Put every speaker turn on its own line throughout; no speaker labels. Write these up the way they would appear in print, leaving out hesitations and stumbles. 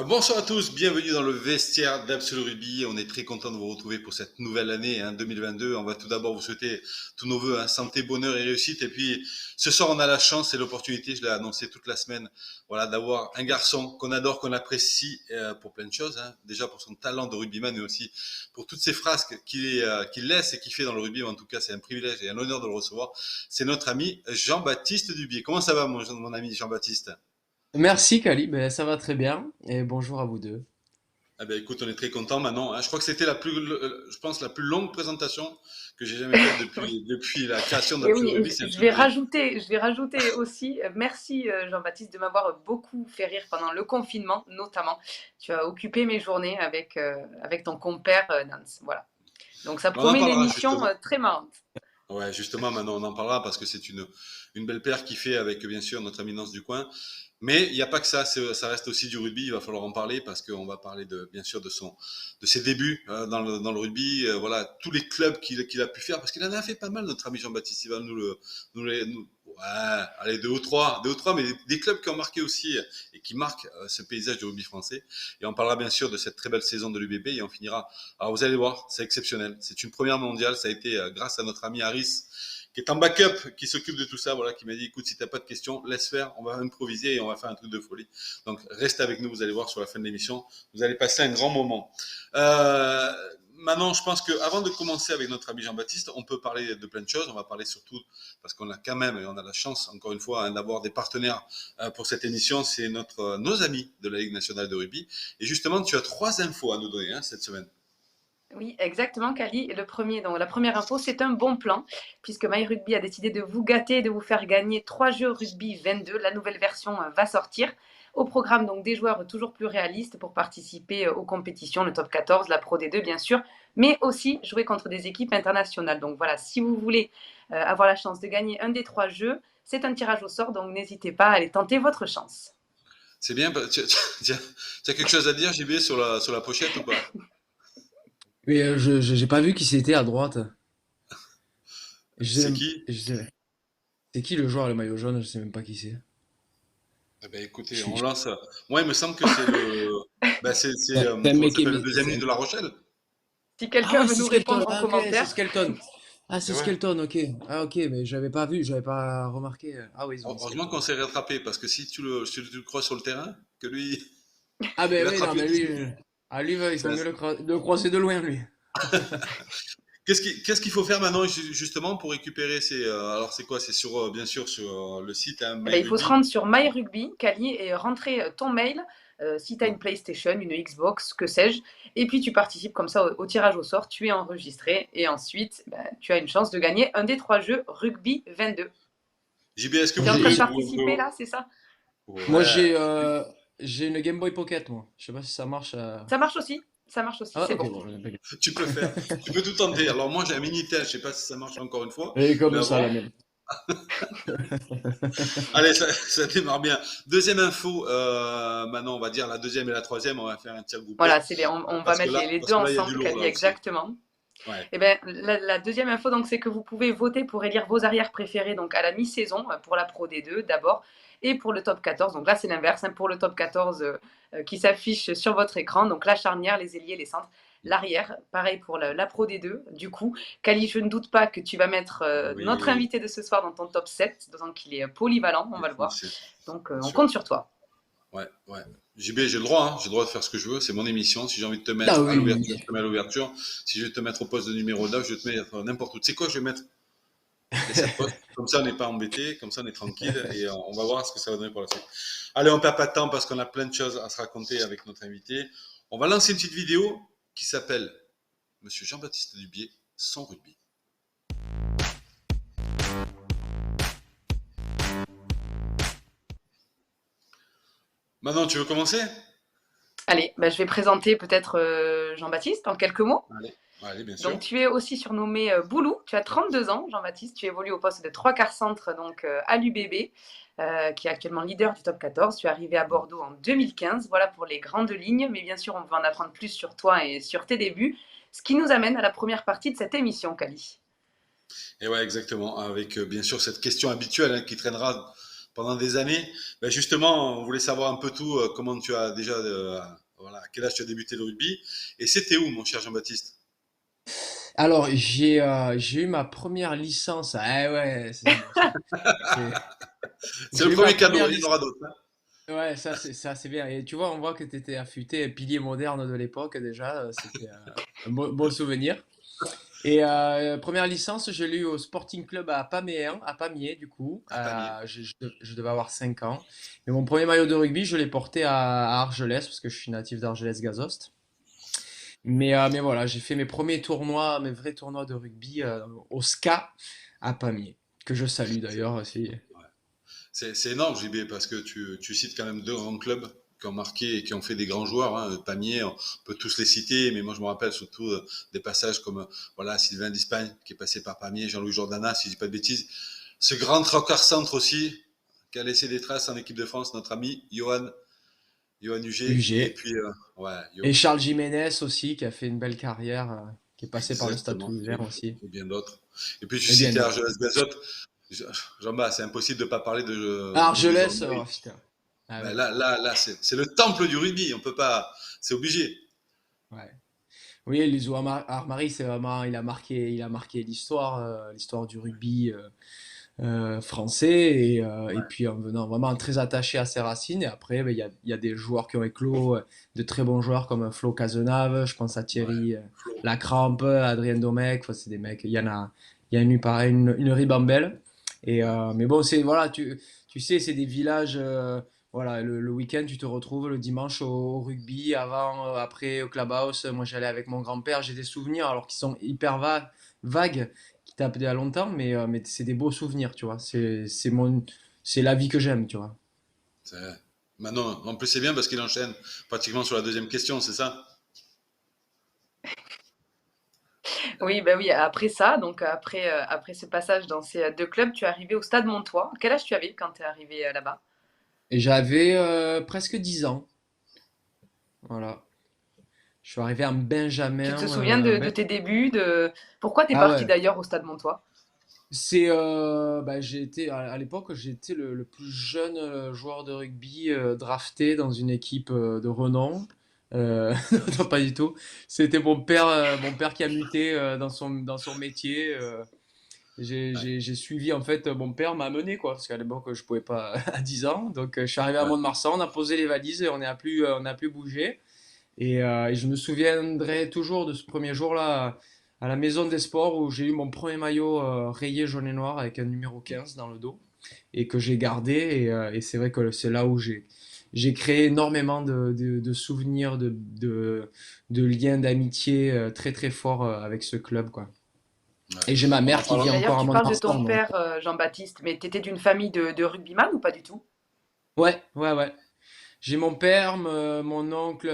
Bonsoir à tous, bienvenue dans le vestiaire d'Absolu Rugby. On est très content de vous retrouver pour cette nouvelle année 2022. On va tout d'abord vous souhaiter tous nos voeux, santé, bonheur et réussite. Et puis ce soir, on a la chance et l'opportunité, je l'ai annoncé toute la semaine, voilà, d'avoir un garçon qu'on adore, qu'on apprécie pour plein de choses. Déjà pour son talent de rugbyman, mais aussi pour toutes ces frasques qu'il laisse et qu'il fait dans le rugby. En tout cas, c'est un privilège et un honneur de le recevoir. C'est notre ami Jean-Baptiste Dubié. Comment ça va, mon ami Jean-Baptiste?
Merci Kali, ben, ça va très bien et bonjour à vous deux.
Ah ben écoute, on est très content maintenant. Je crois que c'était je pense, la plus longue présentation que j'ai jamais faite
Oui.
depuis la création
Et
d'Absolu
oui,
Rugby. C'est un
je
truc
vais
de...
rajouter aussi, merci Jean-Baptiste de m'avoir beaucoup fait rire pendant le confinement, notamment. Tu as occupé mes journées avec ton compère Nance. Voilà. Donc ça
On en
promet une
parlera
émission
justement.
très marrante.
Ouais, justement, maintenant on en parlera parce que c'est une belle paire qui fait avec bien sûr notre éminence du coin. Mais il n'y a pas que ça, ça reste aussi du rugby. Il va falloir en parler parce qu'on va parler bien sûr de ses débuts dans le rugby. Voilà, tous les clubs qu'il a pu faire parce qu'il en a fait pas mal. Notre ami Jean-Baptiste, il va ouais, allez deux ou trois, mais des clubs qui ont marqué aussi et qui marquent ce paysage du rugby français. Et on parlera bien sûr de cette très belle saison de l'UBB et on finira. Alors vous allez voir, c'est exceptionnel. C'est une première mondiale. Ça a été grâce à notre ami Harris qui est en backup, qui s'occupe de tout ça, voilà, qui m'a dit écoute, si t'as pas de questions, laisse faire, on va improviser et on va faire un truc de folie. Donc restez avec nous, vous allez voir sur la fin de l'émission, vous allez passer un grand moment. Euh, Maintenant, je pense qu'avant de commencer avec notre ami Jean-Baptiste, on peut parler de plein de choses. On va parler surtout parce qu'on a quand même et on a la chance, encore une fois, d'avoir des partenaires pour cette émission. C'est nos amis de la Ligue nationale de rugby. Et justement, tu as trois infos à nous donner cette semaine.
Oui, exactement, Kali. Donc, la première info, c'est un bon plan, puisque MyRugby a décidé de vous gâter et de vous faire gagner 3 jeux rugby 22. La nouvelle version va sortir. Au programme, donc, des joueurs toujours plus réalistes pour participer aux compétitions, le top 14, la Pro D2, bien sûr, mais aussi jouer contre des équipes internationales. Donc voilà, si vous voulez avoir la chance de gagner un des 3 jeux, c'est un tirage au sort, donc n'hésitez pas à aller tenter votre chance.
C'est bien, tu as quelque chose à dire, JB, sur la pochette ou pas?
Mais j'ai pas vu qui c'était à droite. Je sais
C'est
même,
qui?
c'est qui le joueur le maillot jaune, je sais même pas qui c'est.
Eh ben,
Je
écoutez,
suis-
on
je-
lance. Moi, il me semble que c'est
C'est un
comment ça
mec
s'appelle, le
mais
deuxième ligne de La Rochelle?
Si
Ah
quelqu'un
ouais,
veut
c'est
nous
Skelton.
répondre en
Ah ok, c'est
commentaire,
Skelton. Ah
Et
c'est
ouais.
Skelton, ok. Ah ok, mais j'avais pas vu, j'avais pas remarqué. Ah oui, ils ont mis
Heureusement
Skelton.
qu'on s'est rattrapé, parce que si tu le crois sur le terrain, que lui,
Ah
il
ben oui, non
attrape les
mais
10
lui,
minutes.
il faut
Ben,
mieux le croiser de loin lui.
qu'est-ce qu'il faut faire maintenant, justement, pour récupérer alors, c'est quoi? C'est bien sûr, sur le site
eh ben, il faut se
MyRugby.
rendre sur MyRugby, Kali, et rentrer ton mail, si tu as une PlayStation, une Xbox, que sais-je. Et puis tu participes comme ça au tirage au sort, tu es enregistré, et ensuite ben, tu as une chance de gagner un des 3 jeux rugby 22.
JB, est-ce que
Tu es
Moi
en train de participer
j'ai
là, c'est ça?
moi,
Ouais.
j'ai une Game Boy Pocket moi. Je sais pas si ça marche.
Ça marche aussi,
Ah
c'est
ok
bon.
bon, impeccable.
Tu peux faire, tu peux tout tenter. Alors, moi, j'ai un Minitel, je sais pas si ça marche encore une fois,
Et
mais
comme ça la
avant.
mienne.
Allez, ça démarre bien. Deuxième info, maintenant on va dire la deuxième et la troisième, on va faire un tir groupé.
Voilà, on va mettre les
Parce
deux
que là, il y a du
ensemble,
lourd
Kali,
là aussi.
exactement.
Ouais.
Eh ben, la deuxième info, donc, c'est que vous pouvez voter pour élire vos arrières préférés donc, à la mi-saison pour la Pro D2 d'abord et pour le top 14. Donc là, c'est l'inverse. Pour le top 14 qui s'affiche sur votre écran. Donc la charnière, les ailiers, les centres, l'arrière. Pareil pour la Pro D2. Du coup, Kali, je ne doute pas que tu vas mettre notre
Oui,
invité de ce soir dans ton top 7, d'autant qu'il est polyvalent, on va le
bien
voir.
sûr,
Donc
bien
on
sûr.
compte sur toi.
Ouais, ouais. JB, j'ai le droit, hein. J'ai le droit de faire ce que je veux. C'est mon émission. Si j'ai envie de te
Ah
mettre à l'ouverture,
oui.
je te mets à l'ouverture. Si je veux te mettre au poste de numéro 9, je te mets n'importe où. Tu sais quoi, je vais mettre les 7 postes. Comme ça, on n'est pas embêté. Comme ça, on est tranquille. Et on va voir ce que ça va donner pour la suite. Allez, on perd pas de temps parce qu'on a plein de choses à se raconter avec notre invité. On va lancer une petite vidéo qui s'appelle Monsieur Jean-Baptiste Dubié, son rugby. Maintenant, tu veux commencer?
Allez, ben, je vais présenter peut-être Jean-Baptiste en quelques mots.
Allez, allez, bien sûr.
Donc, tu es aussi surnommé Boulou. Tu as 32 ans, Jean-Baptiste. Tu évolues au poste de 3/4 centre donc, à l'UBB, qui est actuellement leader du top 14. Tu es arrivé à Bordeaux en 2015. Voilà pour les grandes lignes. Mais bien sûr, on va en apprendre plus sur toi et sur tes débuts. Ce qui nous amène à la première partie de cette émission, Kali.
Et ouais, exactement. Avec bien sûr cette question habituelle qui traînera pendant des années. Ben justement, on voulait savoir un peu tout, comment tu as déjà, voilà, à quel âge tu as débuté le rugby. Et c'était où, mon cher Jean-Baptiste?
Alors, j'ai eu ma première licence. Ah ouais,
C'est le
j'ai eu ma
premier cadeau,
première
il y en
licence.
aura d'autres, hein.
Ouais, ça c'est bien. Et tu vois, on voit que tu étais affûté, pilier moderne de l'époque déjà. C'était un bon souvenir. Et première licence, je l'ai eu au Sporting Club à Pamiers du coup.
À Pamiers.
Je devais avoir 5 ans. Mais mon premier maillot de rugby, je l'ai porté à Argelès, parce que je suis natif d'Argelès-Gazost. Mais voilà, j'ai fait mes premiers tournois, mes vrais tournois de rugby au SCA à Pamiers, que je salue
C'est
d'ailleurs.
ouais. C'est énorme, JB, parce que tu cites quand même deux grands clubs qui ont marqué et qui ont fait des grands joueurs. Hein. Pamiers, on peut tous les citer, mais moi je me rappelle surtout des passages comme voilà, Sylvain d'Espagne qui est passé par Pamiers, Jean-Louis Jordana, si je dis pas de bêtises. Ce grand trocard centre aussi, qui a laissé des traces en équipe de France, notre ami Johan Huget. Et
UG.
puis, ouais,
Et Charles Jiménez aussi, qui a fait une belle carrière, qui est passé par le Stade
exactement,
Toulousain aussi.
et bien d'autres. Et puis tu
Et bien
citais
d'autres.
Argelès Gazot. Jean-Baptiste, c'est impossible de ne pas parler
Ah,
de Louis
Argelès,
Jordan.
oh putain. Ah
Ben
ouais,
là c'est le temple du rugby. On peut pas, c'est obligé.
ouais. Oui, Lizo Armari, c'est vraiment, il a marqué l'histoire, l'histoire du rugby français. Et
Ouais,
puis en venant vraiment très attaché à ses racines. Et après, ben, il y a des joueurs qui ont éclos, de très bons joueurs comme Flo Cazenave, je pense à
ouais.
Thierry
Flo.
Lacrampe, Adrien Domecq. Enfin, c'est des mecs, il y en a eu pareil, une ribambelle.
Ouais.
Mais bon, c'est, voilà, tu sais, c'est des villages. Voilà, le week-end, tu te retrouves le dimanche au rugby, avant, après au clubhouse. Moi, j'allais avec mon grand-père, j'ai des souvenirs alors qu'ils sont hyper vagues, qui datent d'il y a longtemps, mais c'est des beaux souvenirs, tu vois. C'est la vie que j'aime, tu vois.
C'est- Maintenant, en plus c'est bien parce qu'il enchaîne pratiquement sur la deuxième question, c'est ça?
Oui, bah oui, après ça, donc après ce passage dans ces deux clubs, tu es arrivé au Stade Montois. Quel âge tu avais quand tu es arrivé là-bas?
Et j'avais presque 10 ans, voilà. Je suis arrivé en
Tu te
Benjamin.
souviens de tes débuts, de pourquoi tu es
Ah
parti
ouais.
d'ailleurs au Stade Montois?
Bah, j'ai été à l'époque, j'étais le plus jeune joueur de rugby drafté dans une équipe de renom. Non, pas du tout. C'était mon père qui a muté dans son métier.
Ouais,
J'ai suivi en fait, mon père m'a amené quoi, parce qu'à l'époque je pouvais pas à 10 ans. Donc je suis arrivé à
ouais.
Mont-de-Marsan, on a posé les valises et on n'a plus bougé. Et je me souviendrai toujours de ce premier jour-là à la Maison des Sports où j'ai eu mon premier maillot rayé jaune et noir avec un numéro 15 dans le dos et que j'ai gardé. Et c'est vrai que c'est là où j'ai créé énormément de souvenirs, de liens d'amitié très très forts avec ce club, quoi.
Ouais.
Et j'ai ma
On
mère
en
qui
parle.
vit
Et d'ailleurs,
encore à
tu parles de ton
Mont-de-Marsan, donc.
père, Jean-Baptiste, mais tu étais d'une famille de rugbyman ou pas du tout?
Ouais, ouais, ouais. J'ai mon père, mon oncle,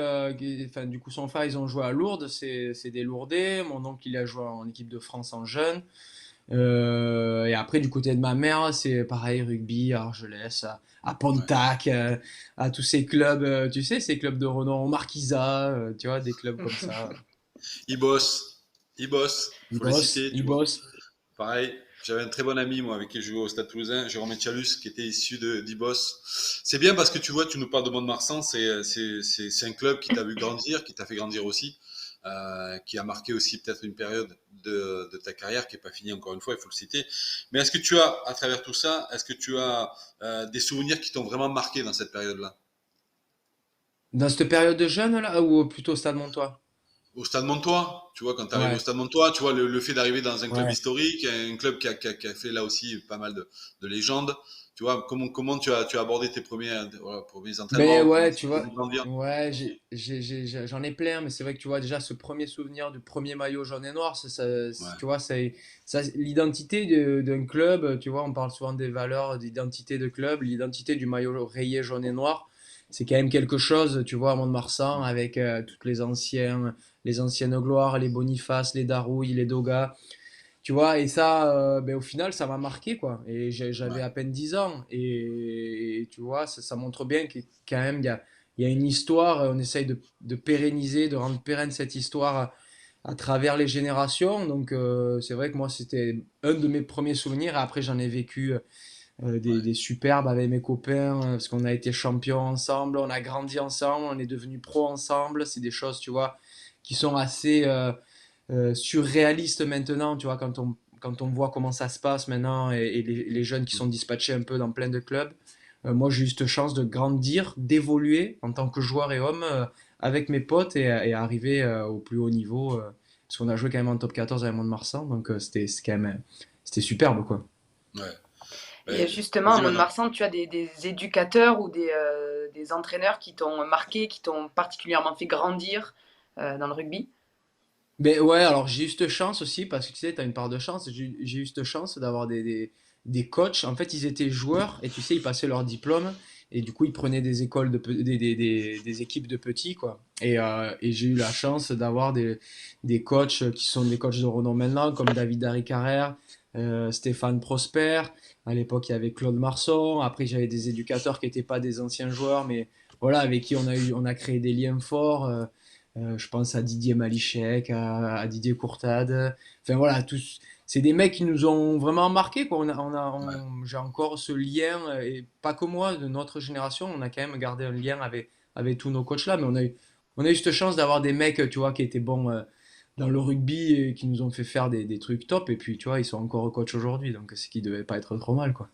enfin, du coup, son frère, ils ont joué à Lourdes, c'est des Lourdais. Mon oncle, il a joué en équipe de France en jeune. Et après, du côté de ma mère, c'est pareil, rugby, à Argelès, à
Ouais.
Pontac, à tous ces clubs, tu sais, ces clubs de renom, au Marquisat, tu vois, des clubs comme ça.
Il bosse, faut les citer,
Ils
tu vois.
bossent.
Pareil, j'avais un très bon ami, moi, avec qui je jouais au Stade Toulousain, Jérôme Etchalus, qui était issu d'Ibos. C'est bien parce que tu vois, tu nous parles de Mont-de-Marsan, c'est un club qui t'a vu grandir, qui t'a fait grandir aussi, qui a marqué aussi peut-être une période de ta carrière qui n'est pas finie encore une fois, il faut le citer. Mais est-ce que tu as, à travers tout ça, est-ce que tu as des souvenirs qui t'ont vraiment marqué dans cette période-là?
Dans cette période de jeune, là, ou plutôt au Stade Montois?
Au Stade Montois, tu vois, quand tu arrives au
Ouais,
Stade Montois, tu vois, le fait d'arriver dans un club
ouais.
historique, un club qui a fait là aussi pas mal de légendes, tu vois, comment tu as abordé tes voilà, premiers
Ben
entraînements, comment
ouais,
ça
tu
t'a
vois,
fait grandir?
ouais, j'en ai plein, mais c'est vrai que tu vois déjà ce premier souvenir du premier maillot jaune et noir,
Ouais,
tu vois, l'identité d'un club, tu vois, on parle souvent des valeurs d'identité de club, l'identité du maillot rayé jaune et noir, c'est quand même quelque chose, tu vois, à Mont-de-Marsan avec toutes les anciennes gloires, les Boniface, les Darouille, les Doga. Tu vois, et ça, ben, au final, ça m'a marqué, quoi. Et j'avais
ouais,
à peine 10 ans. Et tu vois, ça montre bien que quand même, il y a une histoire. On essaye de pérenniser, de rendre pérenne cette histoire à travers les générations. Donc, c'est vrai que moi, c'était un de mes premiers souvenirs. Et après, j'en ai vécu des superbes avec mes copains, parce qu'on a été champions ensemble, on a grandi ensemble, on est devenus pros ensemble. C'est des choses, tu vois, qui sont assez surréalistes maintenant, tu vois, quand on voit comment ça se passe maintenant et les jeunes qui sont dispatchés un peu dans plein de clubs. Moi, j'ai eu cette chance de grandir, d'évoluer en tant que joueur et homme avec mes potes et arriver au plus haut niveau. Parce qu'on a joué quand même en top 14 avec Mont-de-Marsan, donc c'était quand même c'était superbe, quoi.
Ouais.
Et
Ben,
justement, à
vas-y maintenant.
Mont-de-Marsan, tu as des éducateurs ou des entraîneurs qui t'ont marqué, qui t'ont particulièrement fait grandir dans le rugby?
Ben ouais, alors j'ai eu cette chance aussi, parce que tu sais, tu as une part de chance. J'ai eu cette chance d'avoir des coachs. En fait, ils étaient joueurs et tu sais, ils passaient leur diplôme et du coup, ils prenaient des écoles des équipes de petits, quoi. Et j'ai eu la chance d'avoir des coachs qui sont des coachs de renom maintenant, comme David Harry Carrère, Stéphane Prosper. À l'époque, il y avait Claude Marson. Après, j'avais des éducateurs qui n'étaient pas des anciens joueurs, mais voilà, avec qui on a créé des liens forts. Je pense à Didier Malichek, à Didier Courtade. Enfin voilà, tous, c'est des mecs qui nous ont vraiment marqué, quoi.
Ouais.
J'ai encore ce lien, et pas que moi, de notre génération, on a quand même gardé un lien avec tous nos coachs là, mais on a eu cette chance d'avoir des mecs, tu vois, qui étaient bons dans le rugby et qui nous ont fait faire des trucs top, et puis tu vois, ils sont encore coachs aujourd'hui, donc ce qui devait pas être trop mal, quoi.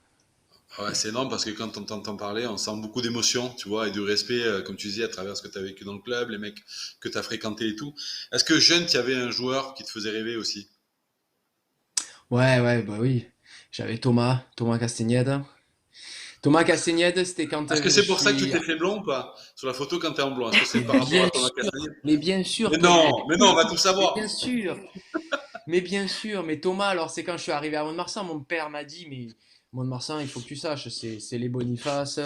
Ouais, c'est énorme parce que quand on t'entend parler, on sent beaucoup d'émotion, tu vois, et du respect, comme tu dis, à travers ce que tu as vécu dans le club, les mecs que tu as fréquentés et tout. Est-ce que jeune, tu avais un joueur qui te faisait rêver aussi?
Ouais, ouais, bah oui. J'avais Thomas Castagneda. Thomas Castagneda, c'était quand
Est-ce que
je
c'est pour ça que tu
suis.
t'es fait blond ou pas? Sur la photo quand t'es en blond, est-ce que c'est par rapport à
Bien
Thomas Castagne?
sûr, mais bien sûr que
Mais non, on va tout
mais
savoir.
bien sûr, mais bien sûr, mais Thomas, alors c'est quand je suis arrivé à Mont-de-Marsan, mon père m'a dit, mais Mont-de-Marsan, il faut que tu saches, c'est les Bonifaces,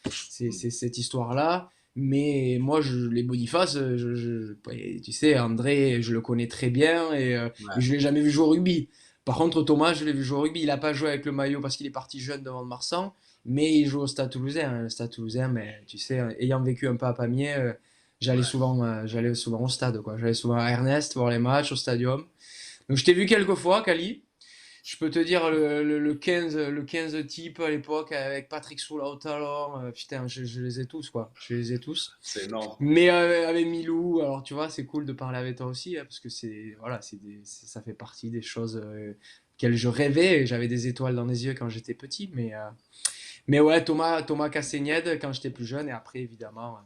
c'est cette histoire-là. Mais moi, les Bonifaces, ouais, tu sais, André, je le connais très bien et
Ouais,
je l'ai jamais vu jouer au rugby. Par contre, Thomas, je l'ai vu jouer au rugby. Il n'a pas joué avec le maillot parce qu'il est parti jeune de Mont-de-Marsan, mais il joue au Stade Toulousain, hein. Le Stade Toulousain, mais tu sais, ayant vécu un peu à Pamiers,
ouais.
j'allais souvent au stade, quoi. J'allais souvent à Ernest voir les matchs au stadium. Donc je t'ai vu quelques fois, Kali. Je peux te dire le 15 type à l'époque avec Patrick Soula au talon. Putain, je les ai tous, quoi. Je les ai tous.
C'est énorme.
Mais avec Milou, alors tu vois, c'est cool de parler avec toi aussi, hein, parce que voilà, ça fait partie des choses qu'elles je rêvais. Et j'avais des étoiles dans les yeux quand j'étais petit. Mais ouais, Thomas Castagnède quand j'étais plus jeune. Et après, évidemment,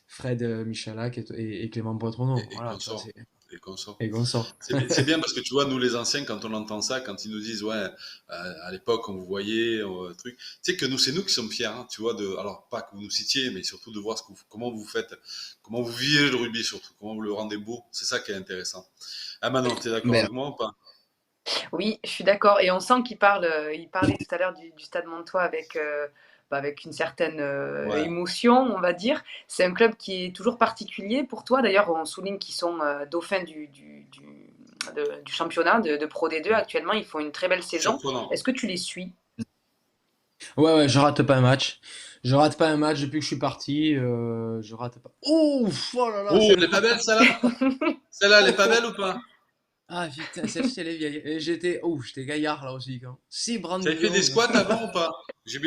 Fred Michalak et Clément Poitronneau.
Et
Voilà,
qu'on
tu vois,
sort. Et qu'on sort.
et Gonçalves.
C'est bien parce que tu vois, nous les anciens, quand on entend ça, quand ils nous disent, ouais, à l'époque, on vous voyait, truc, tu sais que nous, c'est nous qui sommes fiers, hein, tu vois, alors pas que vous nous citiez, mais surtout de voir comment vous faites, comment vous vivez le rugby surtout, comment vous le rendez beau. C'est ça qui est intéressant. Ah, Manon, t'es d'accord
Ben,
avec moi ou pas?
Oui, je suis d'accord. Et on sent qu'il parle, il parlait tout à l'heure du Stade Montois avec une certaine
Ouais.
émotion, on va dire. C'est un club qui est toujours particulier pour toi. D'ailleurs, on souligne qu'ils sont dauphins du championnat de Pro D2 actuellement. Ils font une très belle saison.
Surprenant.
Est-ce que tu les suis?
ouais, ouais, je rate pas un match. Je rate pas un match depuis que je suis parti. Je rate pas. Ouf, oh là là,
Oh, elle
celle-là.
est pas belle, celle-là? Celle-là, elle est
Oh,
pas
oh.
belle ou pas?
Ah putain, celle-ci elle est vieille. Et j'étais gaillard là aussi quand. 6
Tu avais fait des
brandillons.
squats avant ou pas? JB,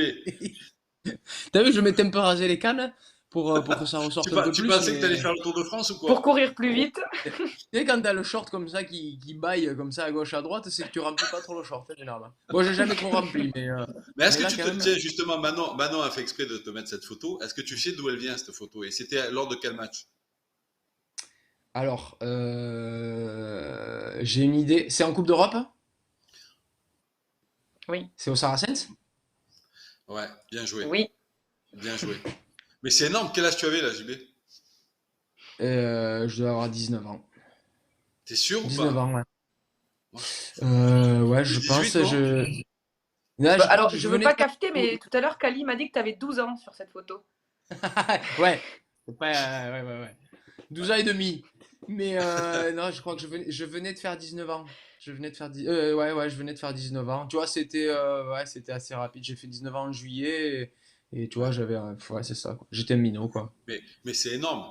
T'as vu, je m'étais un peu rasé les cannes pour que ça ressorte un peu
tu
plus,
pensais que tu allais
mais
faire le Tour de France ou
Pour
quoi?
courir plus
oh,
vite?
tu sais, quand t'as le short comme ça qui baille comme ça à gauche à droite, c'est que tu remplis pas trop le short, en général. Moi, j'ai jamais trop rempli,
Mais est-ce
mais
que
là,
tu
quand
te.
même.
Tiens, justement, Manon a fait exprès de te mettre cette photo. Est-ce que tu sais d'où elle vient, cette photo? Et c'était lors de quel match?
Alors, j'ai une idée. C'est en Coupe d'Europe?
Oui,
C'est au Saracens?
Ouais, bien joué.
oui.
Bien joué. Mais c'est énorme. Quel âge tu avais là, JB?
Je dois avoir 19 ans.
T'es sûr ou
19
pas?
ans, ouais.
Moi,
Ouais, je pense.
18, non?
Là,
Bah,
je crois
alors,
que
je
je
veux
venais
pas
de faire.
cafeter, mais tout à l'heure, Kali m'a dit que tu avais 12 ans sur cette photo.
Ouais. Ouais, ouais, ouais. 12 ans et demi. Mais non, je crois que je venais de faire 19 ans. Je venais de faire ouais, ouais, je venais de faire 19 ans. Tu vois, ouais, c'était assez rapide. J'ai fait 19 ans en juillet et tu vois,
Ouais.
ouais, c'est ça, quoi. J'étais un minot, quoi.
Mais c'est énorme.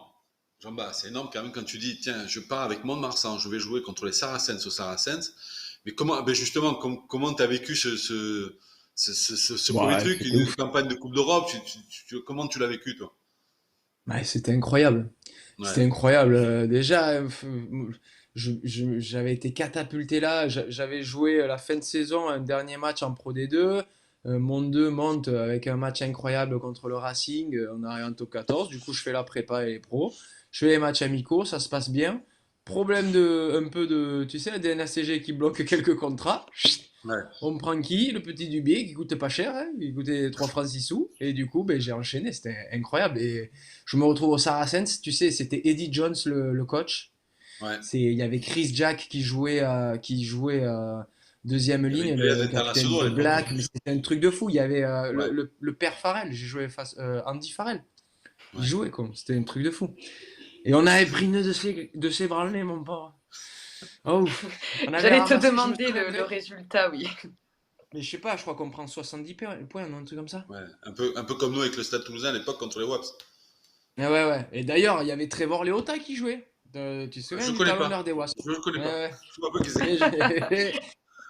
Jean-Bas, c'est énorme quand même quand tu dis, tiens, je pars avec Mont-de-Marsan, je vais jouer contre les Saracens au Saracens. Mais comment, ben justement, comment tu as vécu Ce premier
Ouais,
truc,
c'était
une
ouf.
campagne de Coupe d'Europe, comment tu l'as vécu, toi?
Ouais, c'était incroyable.
Ouais,
C'était incroyable. Déjà, j'avais été catapulté là. J'avais joué la fin de saison, un dernier match en Pro D2. Mon 2 monte avec un match incroyable contre le Racing. On arrive en top 14. Du coup, je fais la prépa et les pros. Je fais les matchs amicaux, ça se passe bien. Problème un peu de, tu sais, la DNACG qui bloque quelques contrats.
ouais,
On prend qui? Le petit Dubié qui coûte pas cher, hein, il coûtait 3 francs 6 sous. Et du coup, ben, j'ai enchaîné, c'était incroyable. Et je me retrouve au Saracens, tu sais, c'était Eddie Jones le coach.
ouais.
Il y avait Chris Jack qui jouait deuxième
Il y avait
ligne,
une pléiade
le capitaine
d'internationaux à
de
l'époque, en
Black, mais
plus.
c'était un truc de fou. Il y avait
Ouais,
le père Farrell, j'ai joué face Andy Farrell. Il
ouais.
jouait quoi, c'était un truc de fou. Et on avait pris une de ses branlées, mon pauvre. Oh, ouf. On avait
J'allais te
ramassé, je me
demander le
souviendrai.
résultat, oui.
Mais je sais pas, je crois qu'on prend 70 points, non, un truc comme ça.
Ouais, un peu comme nous avec le Stade Toulousain à l'époque contre les Waps.
Ah ouais, ouais. Et d'ailleurs, il y avait Trevor Leota qui jouait. Tu te souviens
Je
du
connais
talonneur
pas.
des Wasps?
Je ne connais
Ouais,
pas.
ouais.
Je vois pas qui c'est.
Et j'ai-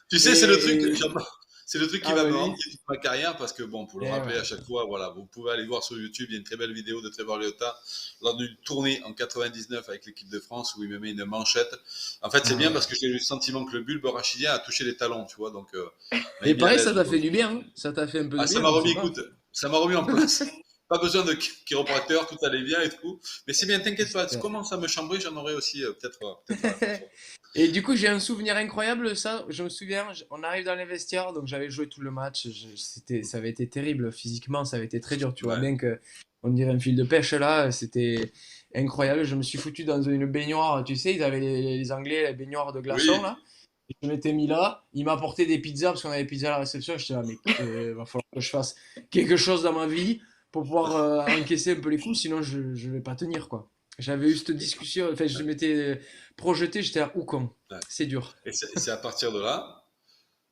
Tu sais,
et-
c'est le truc qui
Ah
va
bah
me
lui.
hanter toute ma carrière parce que bon, pour le
Eh
rappeler
ouais.
à chaque fois, voilà, vous pouvez aller voir sur YouTube, il y a une très belle vidéo de Trevor Leota lors d'une tournée en 99 avec l'équipe de France où il me met une manchette. En fait, c'est
Ah
bien
ouais.
parce que j'ai eu le sentiment que le bulbe rachidien a touché les talons, tu vois, donc m'a
Et
mis à
pareil,
l'aise.
ça t'a fait du bien, hein. Ça t'a fait un peu
Ah,
de
ça
bien,
m'a
je
remis,
sais pas.
écoute, ça m'a remis en place. Pas besoin de chiropracteur, tout allait bien et tout. Mais c'est bien, t'inquiète pas, tu
C'était-
commences à me chambrer, j'en aurai aussi peut-être à la fin, tu vois.
Et du coup, j'ai un souvenir incroyable, ça. Je me souviens, on arrive dans les vestiaires, donc j'avais joué tout le match. Ça avait été terrible physiquement, ça avait été très dur. Tu vois
Ouais.
bien que on dirait un fil de pêche là. C'était incroyable. Je me suis foutu dans une baignoire. Tu sais, ils avaient les Anglais, les baignoires de glaçons
Oui,
là. Et je m'étais mis là. Il m'a apporté des pizzas parce qu'on avait des pizzas à la réception. J'étais là, mais va falloir que je fasse quelque chose dans ma vie pour pouvoir encaisser un peu les coups, sinon je vais pas tenir quoi. J'avais eu cette discussion, enfin je m'étais projeté, j'étais à Oucon.
ouais.
C'est dur.
Et c'est à partir de là,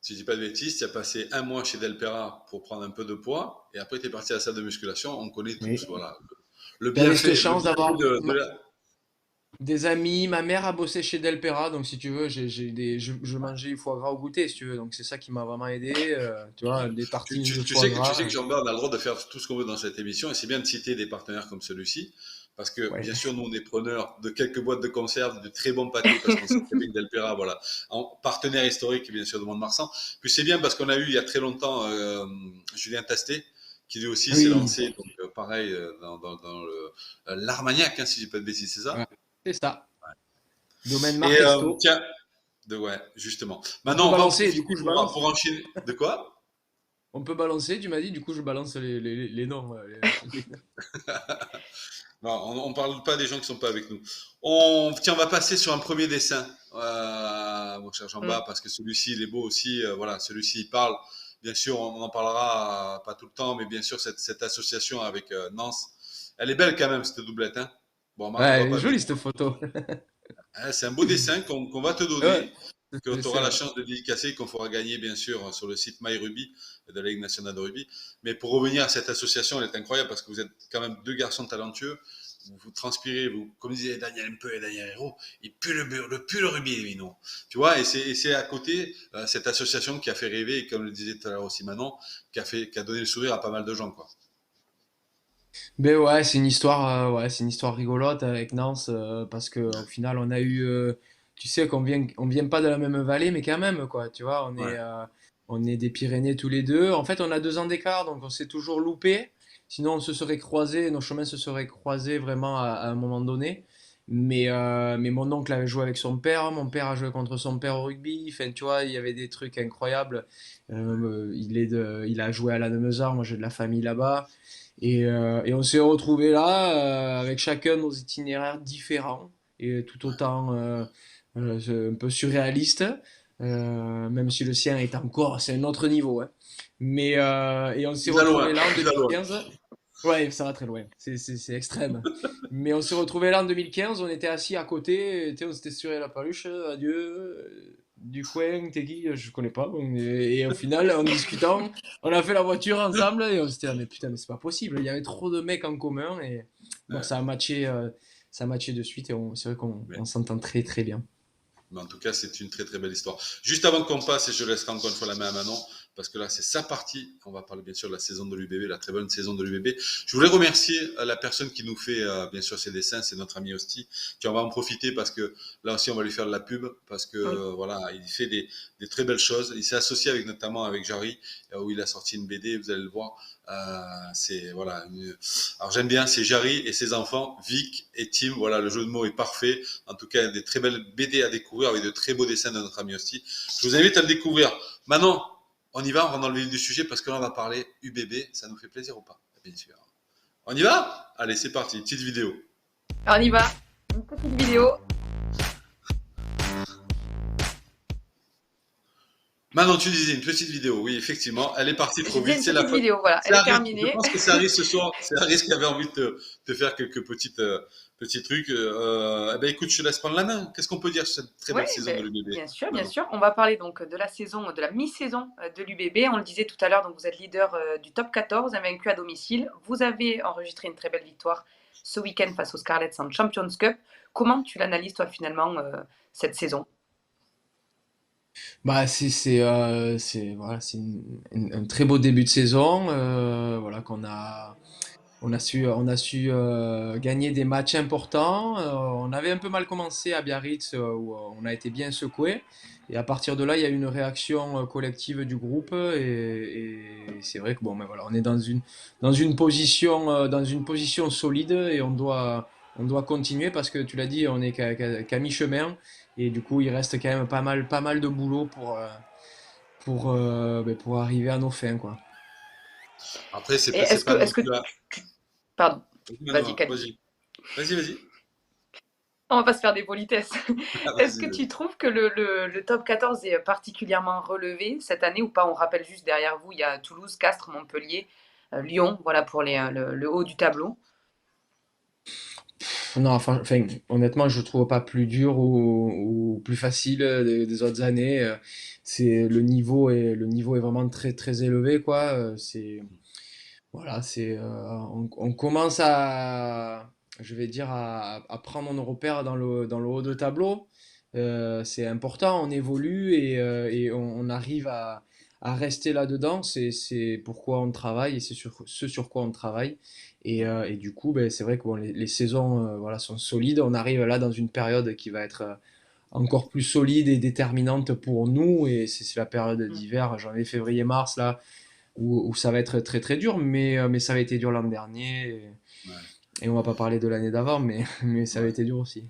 si je dis pas de bêtises, tu as passé un mois chez Delpera pour prendre un peu de poids, et après tu es parti à la salle de musculation. On connaît tous,
Mais
voilà.
j'avais cette
Le
chance
bienfait
d'avoir
de la.
des amis. Ma mère a bossé chez Delpera, donc si tu veux, je mangeais du foie gras au goûter, si tu veux. Donc c'est ça qui m'a vraiment aidé. Tu vois, des tartines de foie
Tu sais
gras.
que Jean-Bernard, on a le droit de faire tout ce qu'on veut dans cette émission, et c'est bien de citer des partenaires comme celui-ci, parce que
Ouais.
bien sûr, nous, on est preneurs de quelques boîtes de conserve, de très bons pâtés, parce qu'on sait très bien que Delpera, voilà, en partenaire historique, bien sûr, de Mont-de-Marsan. Puis c'est bien parce qu'on a eu, il y a très longtemps, Julien Tastet, qui lui aussi s'est
Oui,
lancé, donc pareil, dans l'Armagnac, hein, si je dis pas de bêtises, c'est
ouais,
ça.
c'est ça. Domaine
Et
Martesto.
tiens, ouais, justement.
On peut
Maintenant, on va en
balancer, du
profiter
coup je balance.
pour enchaîner. De quoi?
On peut balancer, tu m'as dit, du coup je balance les noms.
Non, on ne parle pas des gens qui sont pas avec nous. Tiens, on va passer sur un premier dessin, mon cher Jean-Bas,
Mm.
parce que celui-ci, il est beau aussi. Voilà, celui-ci, il parle. Bien sûr, on en parlera pas tout le temps, mais bien sûr, cette association avec Nance, elle est belle quand même, cette doublette. Hein. Bon,
Ouais,
Marc, on va
elle est
pas
jolie
vite.
cette photo.
Hein, c'est un beau dessin qu'on va te
Ouais,
donner, que tu
c'est
auras la
vrai.
chance de dédicacer, qu'on fera gagner, bien sûr, sur le site MyRugby de la Ligue nationale de rugby. Mais pour revenir à cette association, elle est incroyable parce que vous êtes quand même deux garçons talentueux. Vous transpirez, comme disait Daniel Mpe et Daniel Hérault, il pue le rugby, les minots. Tu vois, et c'est à côté cette association qui a fait rêver, et comme le disait tout à l'heure aussi Manon, qui a donné le sourire à pas mal de gens, quoi.
Mais ouais, c'est une histoire rigolote avec Nance parce que au final on a eu, tu sais qu'on vient pas de la même vallée, mais quand même quoi, tu vois,
Ouais,
on est des Pyrénées tous les deux. En fait, on a 2 ans d'écart, donc on s'est toujours loupé. Sinon, on se serait croisés, nos chemins se seraient croisés vraiment à un moment donné. Mais mon oncle avait joué avec son père, mon père a joué contre son père au rugby. Enfin, tu vois, il y avait des trucs incroyables. Il a joué à la Nemeuzard, moi j'ai de la famille là-bas. Et on s'est retrouvés là avec chacun nos itinéraires différents et tout autant un peu surréalistes, même si le sien est encore, c'est un autre niveau, hein. Et on s'est
il va loin,
retrouvés là en
il va loin.
2015. Ouais, ça va très loin, c'est extrême. Mais on s'est retrouvés là en 2015, on était assis à côté, tu sais, on s'était sur la paluche, adieu, du coin, t'es qui? Je connais pas. Et au final, en discutant, on a fait la voiture ensemble et on s'était dit, mais putain, mais c'est pas possible. Il y avait trop de mecs en commun et donc
Ouais.
ça a matché de suite et c'est vrai qu'on
Mais
on s'entend très très bien.
Mais en tout cas, c'est une très très belle histoire. Juste avant qu'on passe, et je laisserai encore une fois la main à Manon, parce que là, c'est sa partie. On va parler bien sûr de la saison de l'UBB, la très bonne saison de l'UBB. Je voulais remercier la personne qui nous fait bien sûr ces dessins, c'est notre ami Hosty. Puis on va en profiter parce que là aussi, on va lui faire de la pub, parce que voilà, il fait des très belles choses. Il s'est associé avec notamment avec Jarry, où il a sorti une BD, vous allez le voir. C'est voilà. Alors j'aime bien, c'est Jarry et ses enfants, Vic et Tim. Voilà, le jeu de mots est parfait. En tout cas, des très belles BD à découvrir avec de très beaux dessins de notre ami Hosty. Je vous invite à le découvrir. Maintenant, on y va, on rentre dans le vif du sujet parce que là, on va parler UBB. Ça nous fait plaisir ou pas? Bien sûr. On y va? Allez, c'est parti. Petite vidéo.
On y va. Une petite vidéo.
Manon, tu disais une petite vidéo. Oui, effectivement, elle est partie trop
Je disais
vite.
une petite vidéo, voilà, elle est terminée.
Je pense que c'est Harry ce soir. C'est Harry qui avait envie de te faire quelques petits trucs. Eh ben, écoute, je te laisse prendre la main. Qu'est-ce qu'on peut dire sur cette très belle saison de l'UBB?
Bien sûr, bien sûr. On va parler donc de la saison, de la mi-saison de l'UBB. On le disait tout à l'heure, donc vous êtes leader du top 14, invaincu à domicile. Vous avez enregistré une très belle victoire ce week-end face aux Scarlets en Champions Cup. Comment tu l'analyses, toi, finalement, cette saison?
Bah, voilà, c'est un très beau début de saison, voilà, on a su gagner des matchs importants. On avait un peu mal commencé à Biarritz, où on a été bien secoué. Et à partir de là, il y a eu une réaction collective du groupe. Et c'est vrai que bon, ben voilà, on est dans une position solide et on doit continuer parce que tu l'as dit, on est qu'à mi-chemin. Et du coup, il reste quand même pas mal de boulot pour arriver à nos fins, quoi.
Après,
Et
c'est pas non
est-ce que
plus là.
pardon, vas-y,
Non,
Kali.
vas-y. Vas-y.
On va pas se faire des politesses. Est-ce que
Vas-y.
tu trouves que le top 14 est particulièrement relevé cette année ou pas? On rappelle juste derrière vous, il y a Toulouse, Castres, Montpellier, Lyon, voilà pour le haut du tableau.
Non, enfin, honnêtement, je trouve pas plus dur ou plus facile des autres années. Le niveau est vraiment très élevé, quoi. Voilà, on commence je vais dire, à prendre nos repères dans le haut de tableau. C'est important, on évolue et on arrive à rester là-dedans. C'est pourquoi on travaille et c'est ce sur quoi on travaille. Et du coup, ben, c'est vrai que bon, les saisons voilà, sont solides. On arrive là dans une période qui va être encore plus solide et déterminante pour nous. Et c'est la période
Mm.
d'hiver, janvier, février, mars, là où ça va être très dur, mais ça avait été dur l'an dernier.
Ouais.
Et on va pas parler de l'année d'avant, mais ça avait
Ouais.
été dur aussi.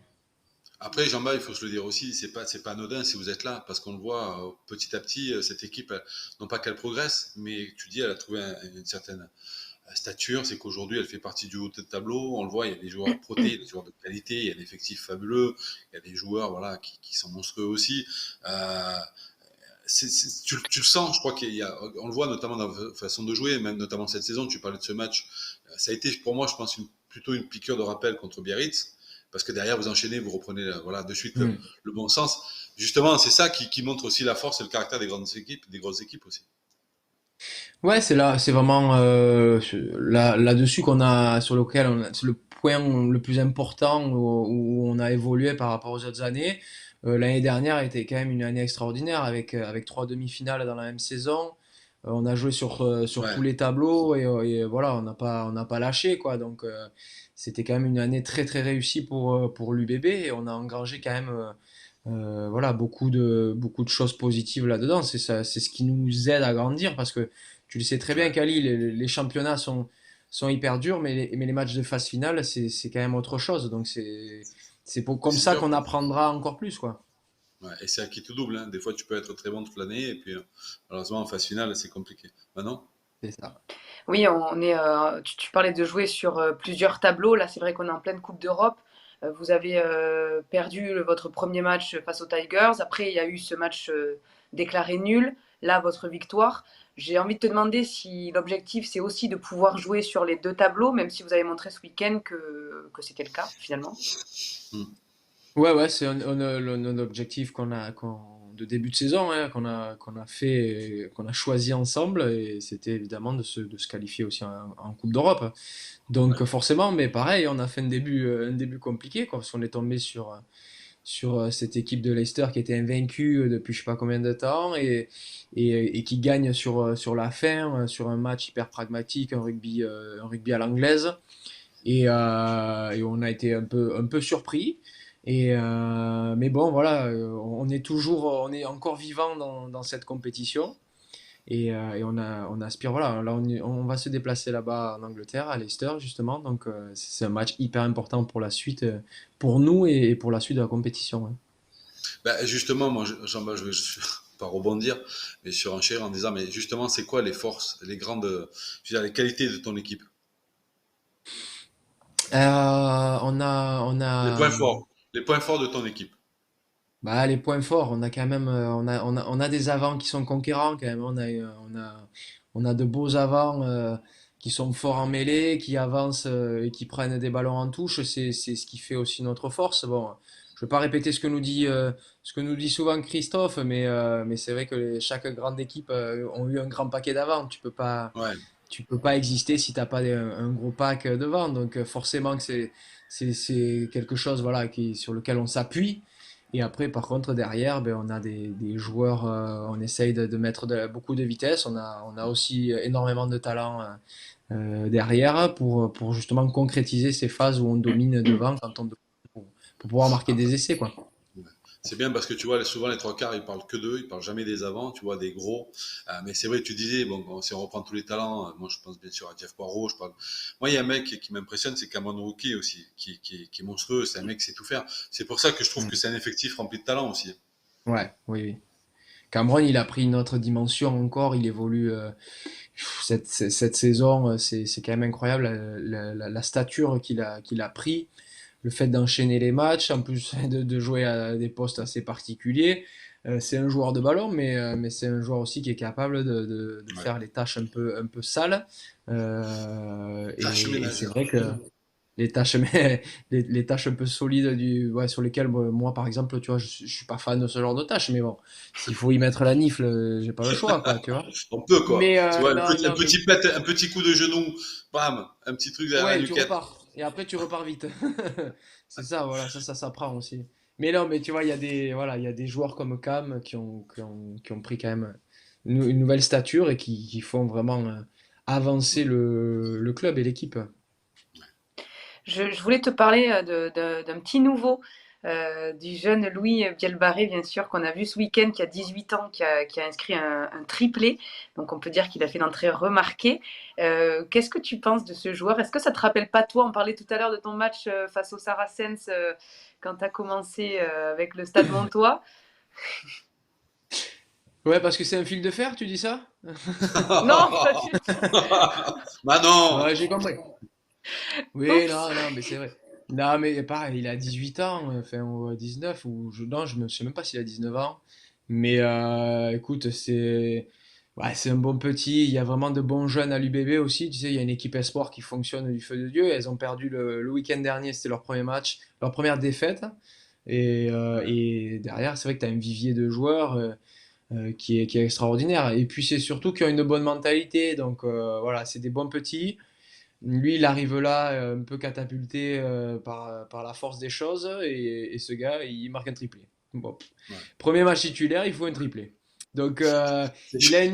Après, Jean-Baptiste, il faut se le dire aussi, c'est pas anodin si vous êtes là, parce qu'on le voit petit à petit, cette équipe, non pas qu'elle progresse, mais tu dis, elle a trouvé une certaine stature, c'est qu'aujourd'hui, elle fait partie du haut de tableau. On le voit, il y a des joueurs protés, il y a des joueurs de qualité, il y a des effectifs fabuleux, il y a des joueurs voilà, qui sont monstrueux aussi. Euh, tu le sens, je crois on le voit notamment dans la façon de jouer, même notamment cette saison, tu parlais de ce match. Ça a été pour moi, je pense, plutôt une piqûre de rappel contre Biarritz, parce que derrière vous enchaînez, vous reprenez voilà, de suite
Mm.
le bon sens. Justement, c'est ça qui montre aussi la force et le caractère des grandes équipes, des grosses équipes aussi.
Ouais, c'est vraiment là-dessus c'est le point le plus important où on a évolué par rapport aux autres années. L'année dernière était quand même une année extraordinaire avec trois demi-finales dans la même saison. On a joué sur tous
Ouais,
les tableaux et voilà, on n'a pas lâché quoi. Donc c'était quand même une année très réussie pour l'UBB et on a engrangé quand même voilà, beaucoup de choses positives là-dedans. C'est ça, c'est ce qui nous aide à grandir parce que tu le sais très bien,
ouais.
Kali, les championnats sont hyper durs, mais les matchs de phase finale, c'est quand même autre chose. Donc comme
C'est
ça
dur.
qu'on apprendra encore plus, quoi.
Ouais, et c'est à qui tout double. Hein. Des fois, tu peux être très bon toute l'année, et puis malheureusement, en phase finale, c'est compliqué. Maintenant,
C'est ça.
Oui, tu parlais de jouer sur plusieurs tableaux. Là, c'est vrai qu'on est en pleine Coupe d'Europe. Vous avez perdu votre premier match face aux Tigers. Après, il y a eu ce match déclaré nul. Là, votre victoire. J'ai envie de te demander si l'objectif, c'est aussi de pouvoir jouer sur les deux tableaux, même si vous avez montré ce week-end que c'était le cas, finalement.
hmm.
Ouais, c'est un objectif de début de saison, hein, qu'on a fait, qu'on a choisi ensemble, et c'était évidemment de se qualifier aussi en Coupe d'Europe. Donc
Ouais,
forcément, mais pareil, on a fait un début compliqué, quoi, parce qu'on est tombé sur cette équipe de Leicester qui était invaincue depuis je sais pas combien de temps et qui gagne sur la fin, sur un match hyper pragmatique, un rugby à l'anglaise. Et on a été un peu surpris. Mais bon, voilà, on est encore vivant dans cette compétition. Et on aspire, voilà, là on va se déplacer là-bas en Angleterre, à Leicester justement. Donc c'est un match hyper important pour la suite, pour nous et pour la suite de la compétition. Ouais.
Ben, justement, moi, Jean-Baptiste, je vais pas rebondir, mais sur un en disant, mais justement, c'est quoi les forces, les grandes, je veux dire, les qualités de ton équipe?
On
Les
a
points forts. Les points forts de ton équipe.
bah, les points forts, on a quand même, on a des avants qui sont conquérants quand même. On a de beaux avants qui sont forts en mêlée, qui avancent et qui prennent des ballons en touche. C'est ce qui fait aussi notre force. Bon, je ne vais pas répéter ce que nous dit souvent Christophe, mais c'est vrai que chaque grande équipe ont eu un grand paquet d'avants.
Ouais.
Tu peux pas exister si t'as pas un gros pack devant. Donc forcément que c'est quelque chose voilà sur lequel on s'appuie. Et après, par contre, derrière, ben, on a des joueurs, on essaye de mettre beaucoup de vitesse. On a aussi énormément de talent derrière pour justement concrétiser ces phases où on domine devant pour pouvoir marquer des essais, quoi.
Ouais. C'est bien parce que tu vois, souvent les trois quarts, ils parlent que d'eux, ils parlent jamais des avants, tu vois, des gros. Mais c'est vrai, tu disais, bon, si on reprend tous les talents, moi je pense bien sûr à Jeff Poirot. Moi, il y a un mec qui m'impressionne, c'est Cameron Rookie aussi, qui est monstrueux. C'est un mec qui sait tout faire. C'est pour ça que je trouve
Mm.
que c'est un effectif rempli de talent aussi.
Ouais, oui, oui. Cameron, il a pris une autre dimension encore. Il évolue cette saison. C'est quand même incroyable la stature qu'il a pris. Le fait d'enchaîner les matchs, en plus de jouer à des postes assez particuliers. C'est un joueur de ballon, mais c'est un joueur aussi qui est capable de
Ouais.
faire les tâches un peu sales.
Tâche
Et c'est
ménagère.
vrai que les tâches, mais les tâches un peu solides ouais, sur lesquelles moi, par exemple, tu vois, je suis pas fan de ce genre de tâches, mais bon, s'il faut y mettre la nifle, j'ai pas le choix, quoi, tu vois.
On peut, quoi.
Mais
Tu vois, un
non, mais
petit pet, un petit coup de genou, bam, un petit truc derrière la
ouais, tu
nuquette.
repars. Et après, tu repars vite. C'est ça, voilà, ça s'apprend aussi. Mais non, mais tu vois, voilà, il y a des joueurs comme Cam qui ont pris quand même une nouvelle stature et qui font vraiment avancer le club et l'équipe.
Je voulais te parler d'un petit nouveau, du jeune Louis Bielbarré, bien sûr, qu'on a vu ce week-end, qui a 18 ans, qui a inscrit un triplé. Donc on peut dire qu'il a fait une entrée remarquée. Qu'est-ce que tu penses de ce joueur? Est-ce que ça te rappelle pas toi? On parlait tout à l'heure de ton match face aux Saracens quand tu as commencé avec le Stade Montois.
Ouais, parce que c'est un fil de fer, tu dis ça?
Non, pas du tout.
Bah non!
Ouais, j'ai compris. Oui,
Oups.
non, mais c'est vrai. Non, mais pareil, il a 18 ans, enfin, ou 19, non, je ne sais même pas s'il a 19 ans. Mais écoute, ouais, c'est un bon petit. Il y a vraiment de bons jeunes à l'UBB aussi. Tu sais, il y a une équipe espoir qui fonctionne du feu de Dieu. Elles ont perdu le week-end dernier, c'était leur premier match, leur première défaite.
Ouais,
Et derrière, c'est vrai que tu as un vivier de joueurs qui est extraordinaire. Et puis, c'est surtout qu'ils ont une bonne mentalité. Donc, voilà, c'est des bons petits. Lui, il arrive là un peu catapulté par la force des choses et ce gars, il marque un triplé. Bon.
ouais.
Premier match titulaire, il faut un triplé. Donc, il a un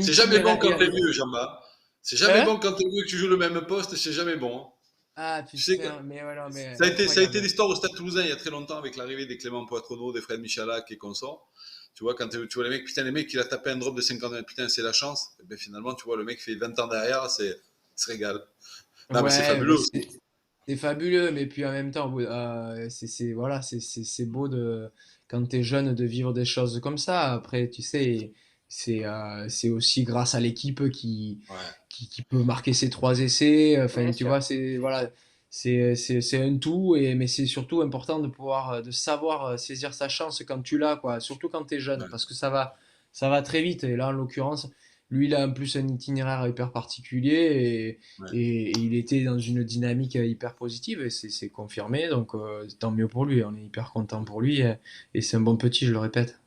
C'est jamais bon
itinéraire.
quand t'es vieux, Jean-Baptiste. C'est jamais
Hein?
bon quand t'es vieux que tu joues le même poste, c'est jamais bon, hein.
Ah
Tu sais que
putain, mais voilà, mais
ça a été
incroyable.
l'histoire au Stade Toulousain il y a très longtemps avec l'arrivée des Clément Poitronneau, des Fred Michalak et consorts. Tu vois, quand tu vois les mecs, putain, les mecs, il a tapé un drop de 50 mètres, putain, c'est la chance. Et ben, finalement, tu vois, le mec fait 20 ans derrière, il se régale. Non, mais c'est
Ouais,
fabuleux
bah,
aussi.
c'est fabuleux, mais puis en même temps, voilà, c'est beau quand t'es jeune de vivre des choses comme ça. Après, tu sais, c'est aussi grâce à l'équipe
Ouais,
qui peut marquer ses trois essais. Enfin,
Bien
tu
sûr.
vois, voilà, c'est un tout, mais c'est surtout important de pouvoir, de savoir saisir sa chance quand tu l'as, quoi. Surtout quand t'es jeune,
ouais,
parce que ça va très vite. Et là, en l'occurrence, lui, il a en plus un itinéraire hyper particulier
ouais.
et il était dans une dynamique hyper positive et c'est confirmé, donc tant mieux pour lui, on est hyper content pour lui et c'est un bon petit, je le répète.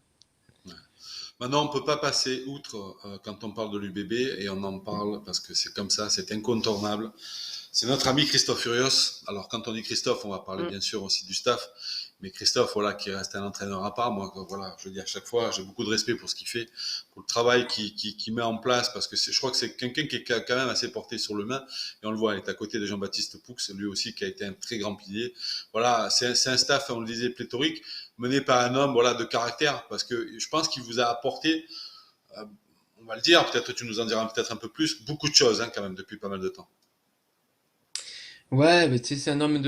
Maintenant, on ne peut pas passer outre quand on parle de l'UBB et on en parle parce que c'est comme ça, c'est incontournable. C'est notre ami Christophe Furios. Alors, quand on dit Christophe, on va parler
Mm.
bien sûr aussi du staff, mais Christophe, voilà, qui reste un entraîneur à part. Moi, voilà, je le dis à chaque fois, j'ai beaucoup de respect pour ce qu'il fait, pour le travail qu'il met en place, parce que je crois que c'est quelqu'un qui est quand même assez porté sur le main, et on le voit, il est à côté de Jean-Baptiste Poux, lui aussi qui a été un très grand pilier. Voilà, c'est un staff, on le disait, pléthorique, mené par un homme, voilà, de caractère, parce que je pense qu'il vous a apporté, euh, on va le dire, peut-être tu nous en diras peut-être un peu plus, beaucoup de choses, hein, quand même, depuis pas mal de temps.
Ouais, mais tu sais, c'est un homme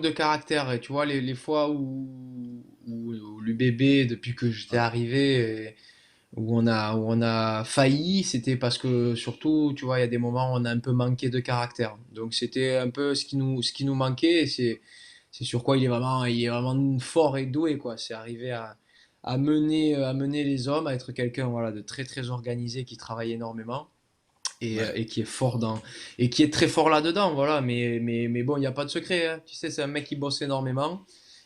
de caractère. Et tu vois, les fois où l'UBB, depuis que j'étais
Ouais,
arrivé, où on a failli, c'était parce que surtout, tu vois, il y a des moments où on a un peu manqué de caractère. Donc c'était un peu ce qui nous manquait. Et c'est sur quoi il est vraiment fort et doué, quoi. C'est arriver à mener les hommes, à être quelqu'un, voilà, de très très organisé qui travaille énormément
ouais.
et qui est fort dans et qui est très fort là-dedans, voilà. Mais bon, il n'y a pas de secret, hein. Tu sais, c'est un mec qui bosse énormément,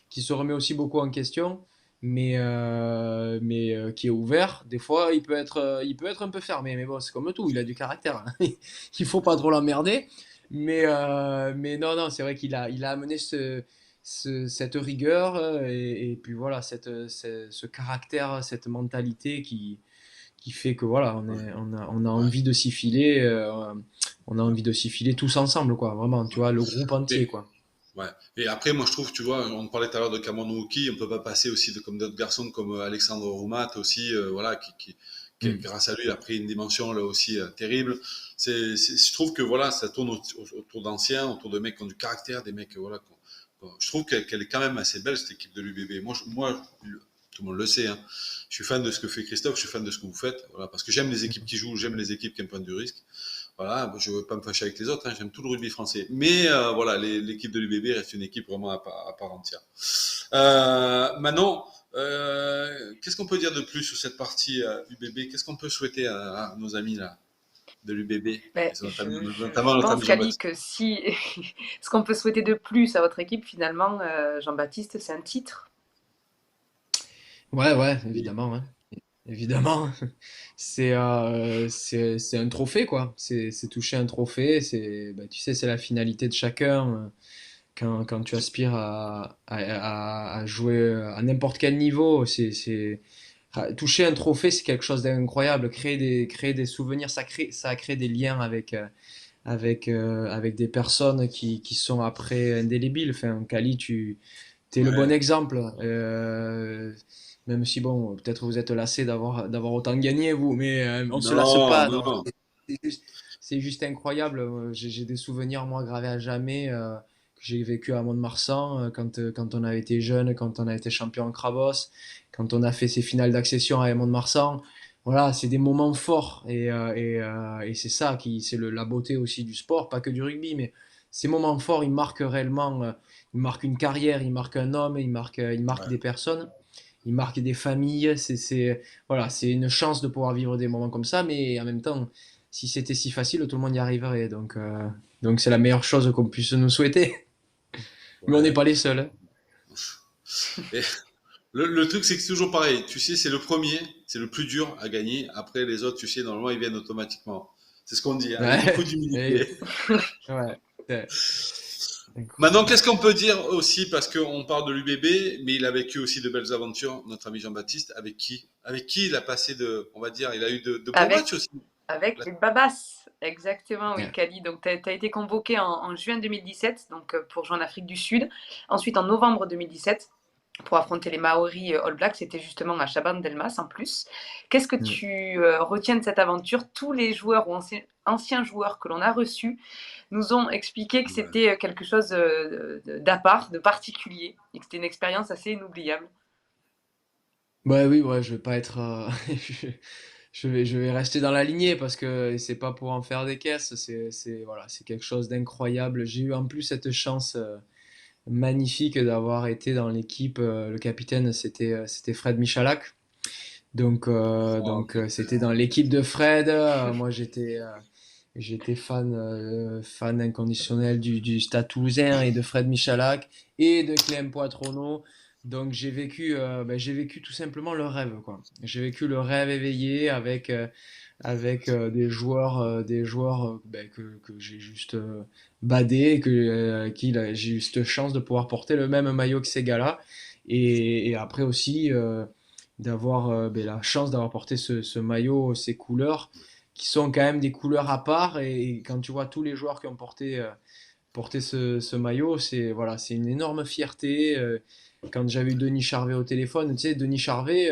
qui se remet aussi beaucoup en question, qui est ouvert. Des fois, il peut être un peu fermé, mais bon, c'est comme tout, il a du caractère, hein. Il faut pas trop l'emmerder. Mais non, non, c'est vrai il a amené cette rigueur et puis voilà, ce caractère, cette mentalité qui fait que voilà,
Ouais,
on a
ouais,
envie de s'y filer, on a envie de s'y filer tous ensemble, quoi, vraiment, tu
ouais.
vois, le groupe entier,
Mais,
quoi.
ouais. Et après, moi, je trouve, tu vois, on parlait tout à l'heure de Cameron Wookie, on peut pas passer aussi comme d'autres garçons comme Alexandre Roumat aussi, voilà,
Mm.
grâce à lui, a pris une dimension là aussi terrible. Je trouve que voilà, ça tourne autour d'anciens, autour de mecs qui ont du caractère, des mecs, voilà. Je trouve qu'elle est quand même assez belle cette équipe de l'UBB. Tout le monde le sait, hein. Je suis fan de ce que fait Christophe, je suis fan de ce que vous faites, voilà, parce que j'aime les équipes qui jouent, j'aime les équipes qui prennent du risque. Voilà, je ne veux pas me fâcher avec les autres, hein, j'aime tout le rugby français. Mais voilà, l'équipe de l'UBB reste une équipe vraiment à part entière. Maintenant, qu'est-ce qu'on peut dire de plus sur cette partie UBB? Qu'est-ce qu'on peut souhaiter à nos amis là, de l'UBB, et
Ben,
notamment
je
notre
pense,
ami
Kali,
Jean-Baptiste?
que si ce qu'on peut souhaiter de plus à votre équipe, finalement, Jean-Baptiste, c'est un titre.
Ouais, ouais,
Oui,
évidemment, hein. Évidemment. C'est un trophée, quoi. C'est toucher un trophée, bah, tu sais, c'est la finalité de chacun. Quand tu aspires à jouer à n'importe quel niveau, toucher un trophée, c'est quelque chose d'incroyable. Créer des souvenirs, ça crée des liens avec des personnes qui sont après indélébiles. Enfin, Kali, tu es le bon
ouais.
exemple. Même si, bon, peut-être vous êtes lassé d'avoir autant gagné, vous, mais on se lasse
Non,
pas.
non,
Non,
non.
c'est juste incroyable. J'ai des souvenirs, moi, gravés à jamais, que j'ai vécu à Mont-de-Marsan, quand on a été jeune, quand on a été champion en Crabos, quand on a fait ces finales d'accession à Mont-de-Marsan. Voilà, c'est des moments forts et c'est ça c'est la beauté aussi du sport, pas que du rugby, mais ces moments forts, ils marquent réellement, ils marquent une carrière, ils marquent un homme, ils marquent
Ouais,
des personnes, ils marquent des familles. Voilà, c'est une chance de pouvoir vivre des moments comme ça, mais en même temps, si c'était si facile, tout le monde y arriverait. Donc c'est la meilleure chose qu'on puisse nous souhaiter. Mais on n'est
ouais.
pas les seuls, hein.
Et le truc, c'est que c'est toujours pareil. Tu sais, c'est le premier, c'est le plus dur à gagner. Après, les autres, tu sais, normalement, ils viennent automatiquement. C'est ce qu'on dit, avec beaucoup
Ouais, et-
d'humilité.
ouais, c'est
Maintenant,
incroyable.
qu'est-ce qu'on peut dire aussi, parce qu'on parle de l'UBB, mais il a vécu aussi de belles aventures, notre ami Jean-Baptiste, avec qui il a passé on va dire, il a eu de bons
Avec,
matchs aussi.
avec les Babas, exactement, oui,
Ouais.
Kali. Donc, tu as été convoqué en juin 2017 donc, pour jouer en Afrique du Sud. Ensuite, en novembre 2017, pour affronter les Maoris All Blacks, c'était justement à Chaban-Delmas en plus. Qu'est-ce que
Mm.
tu retiens de cette aventure? Tous les joueurs ou anciens joueurs que l'on a reçus nous ont expliqué que
Ouais.
c'était quelque chose d'à part, de particulier, et que c'était une expérience assez inoubliable.
Ouais, oui, ouais, je vais pas être, je, je vais rester dans la lignée parce que c'est pas pour en faire des caisses. Voilà, c'est quelque chose d'incroyable. J'ai eu en plus cette chance magnifique d'avoir été dans l'équipe. Le capitaine, c'était Fred Michalak.
Oh,
C'était dans l'équipe de Fred. Moi, j'étais fan inconditionnel du Stade Toulousain et de Fred Michalak et de Clem Poitronneau. Donc, j'ai vécu tout simplement le rêve, quoi. J'ai vécu le rêve éveillé avec des joueurs que j'ai juste badé, j'ai eu cette chance de pouvoir porter le même maillot que ces gars-là. Et après aussi, d'avoir la chance d'avoir porté ce maillot, ces couleurs, qui sont quand même des couleurs à part. Et quand tu vois tous les joueurs qui ont porté ce maillot, c'est une énorme fierté. Quand j'avais eu Denis Charvet au téléphone, tu sais, Denis Charvet,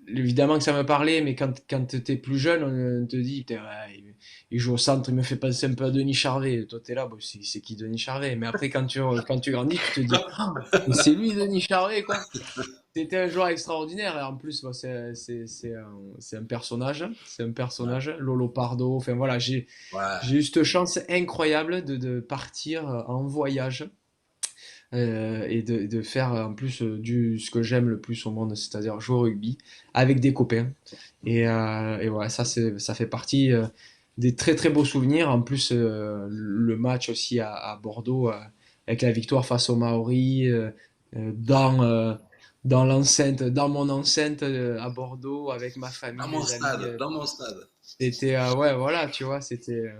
évidemment que ça me parlait, mais quand tu es plus jeune, on te dit, putain, ouais, il joue au centre, il me fait penser un peu à Denis Charvet. Toi, tu es là, bon, c'est qui Denis Charvet? Mais après, quand tu grandis, tu te dis, ah, mais c'est lui, Denis Charvet, quoi. C'était un joueur extraordinaire. Et en plus, bon, c'est un personnage. C'est un
Ouais.
personnage. Lolo Pardo. Enfin, voilà,
Ouais.
j'ai eu cette chance incroyable de partir en voyage et de faire en plus ce que j'aime le plus au monde, c'est-à-dire jouer au rugby avec des copains. Et voilà, ça fait partie des très très beaux souvenirs. En plus, le match aussi à Bordeaux avec la victoire face aux Maoris dans l'enceinte, dans mon enceinte à Bordeaux avec ma famille,
Dans mon
mes amis.
stade, dans mon stade.
C'était ouais voilà tu vois c'était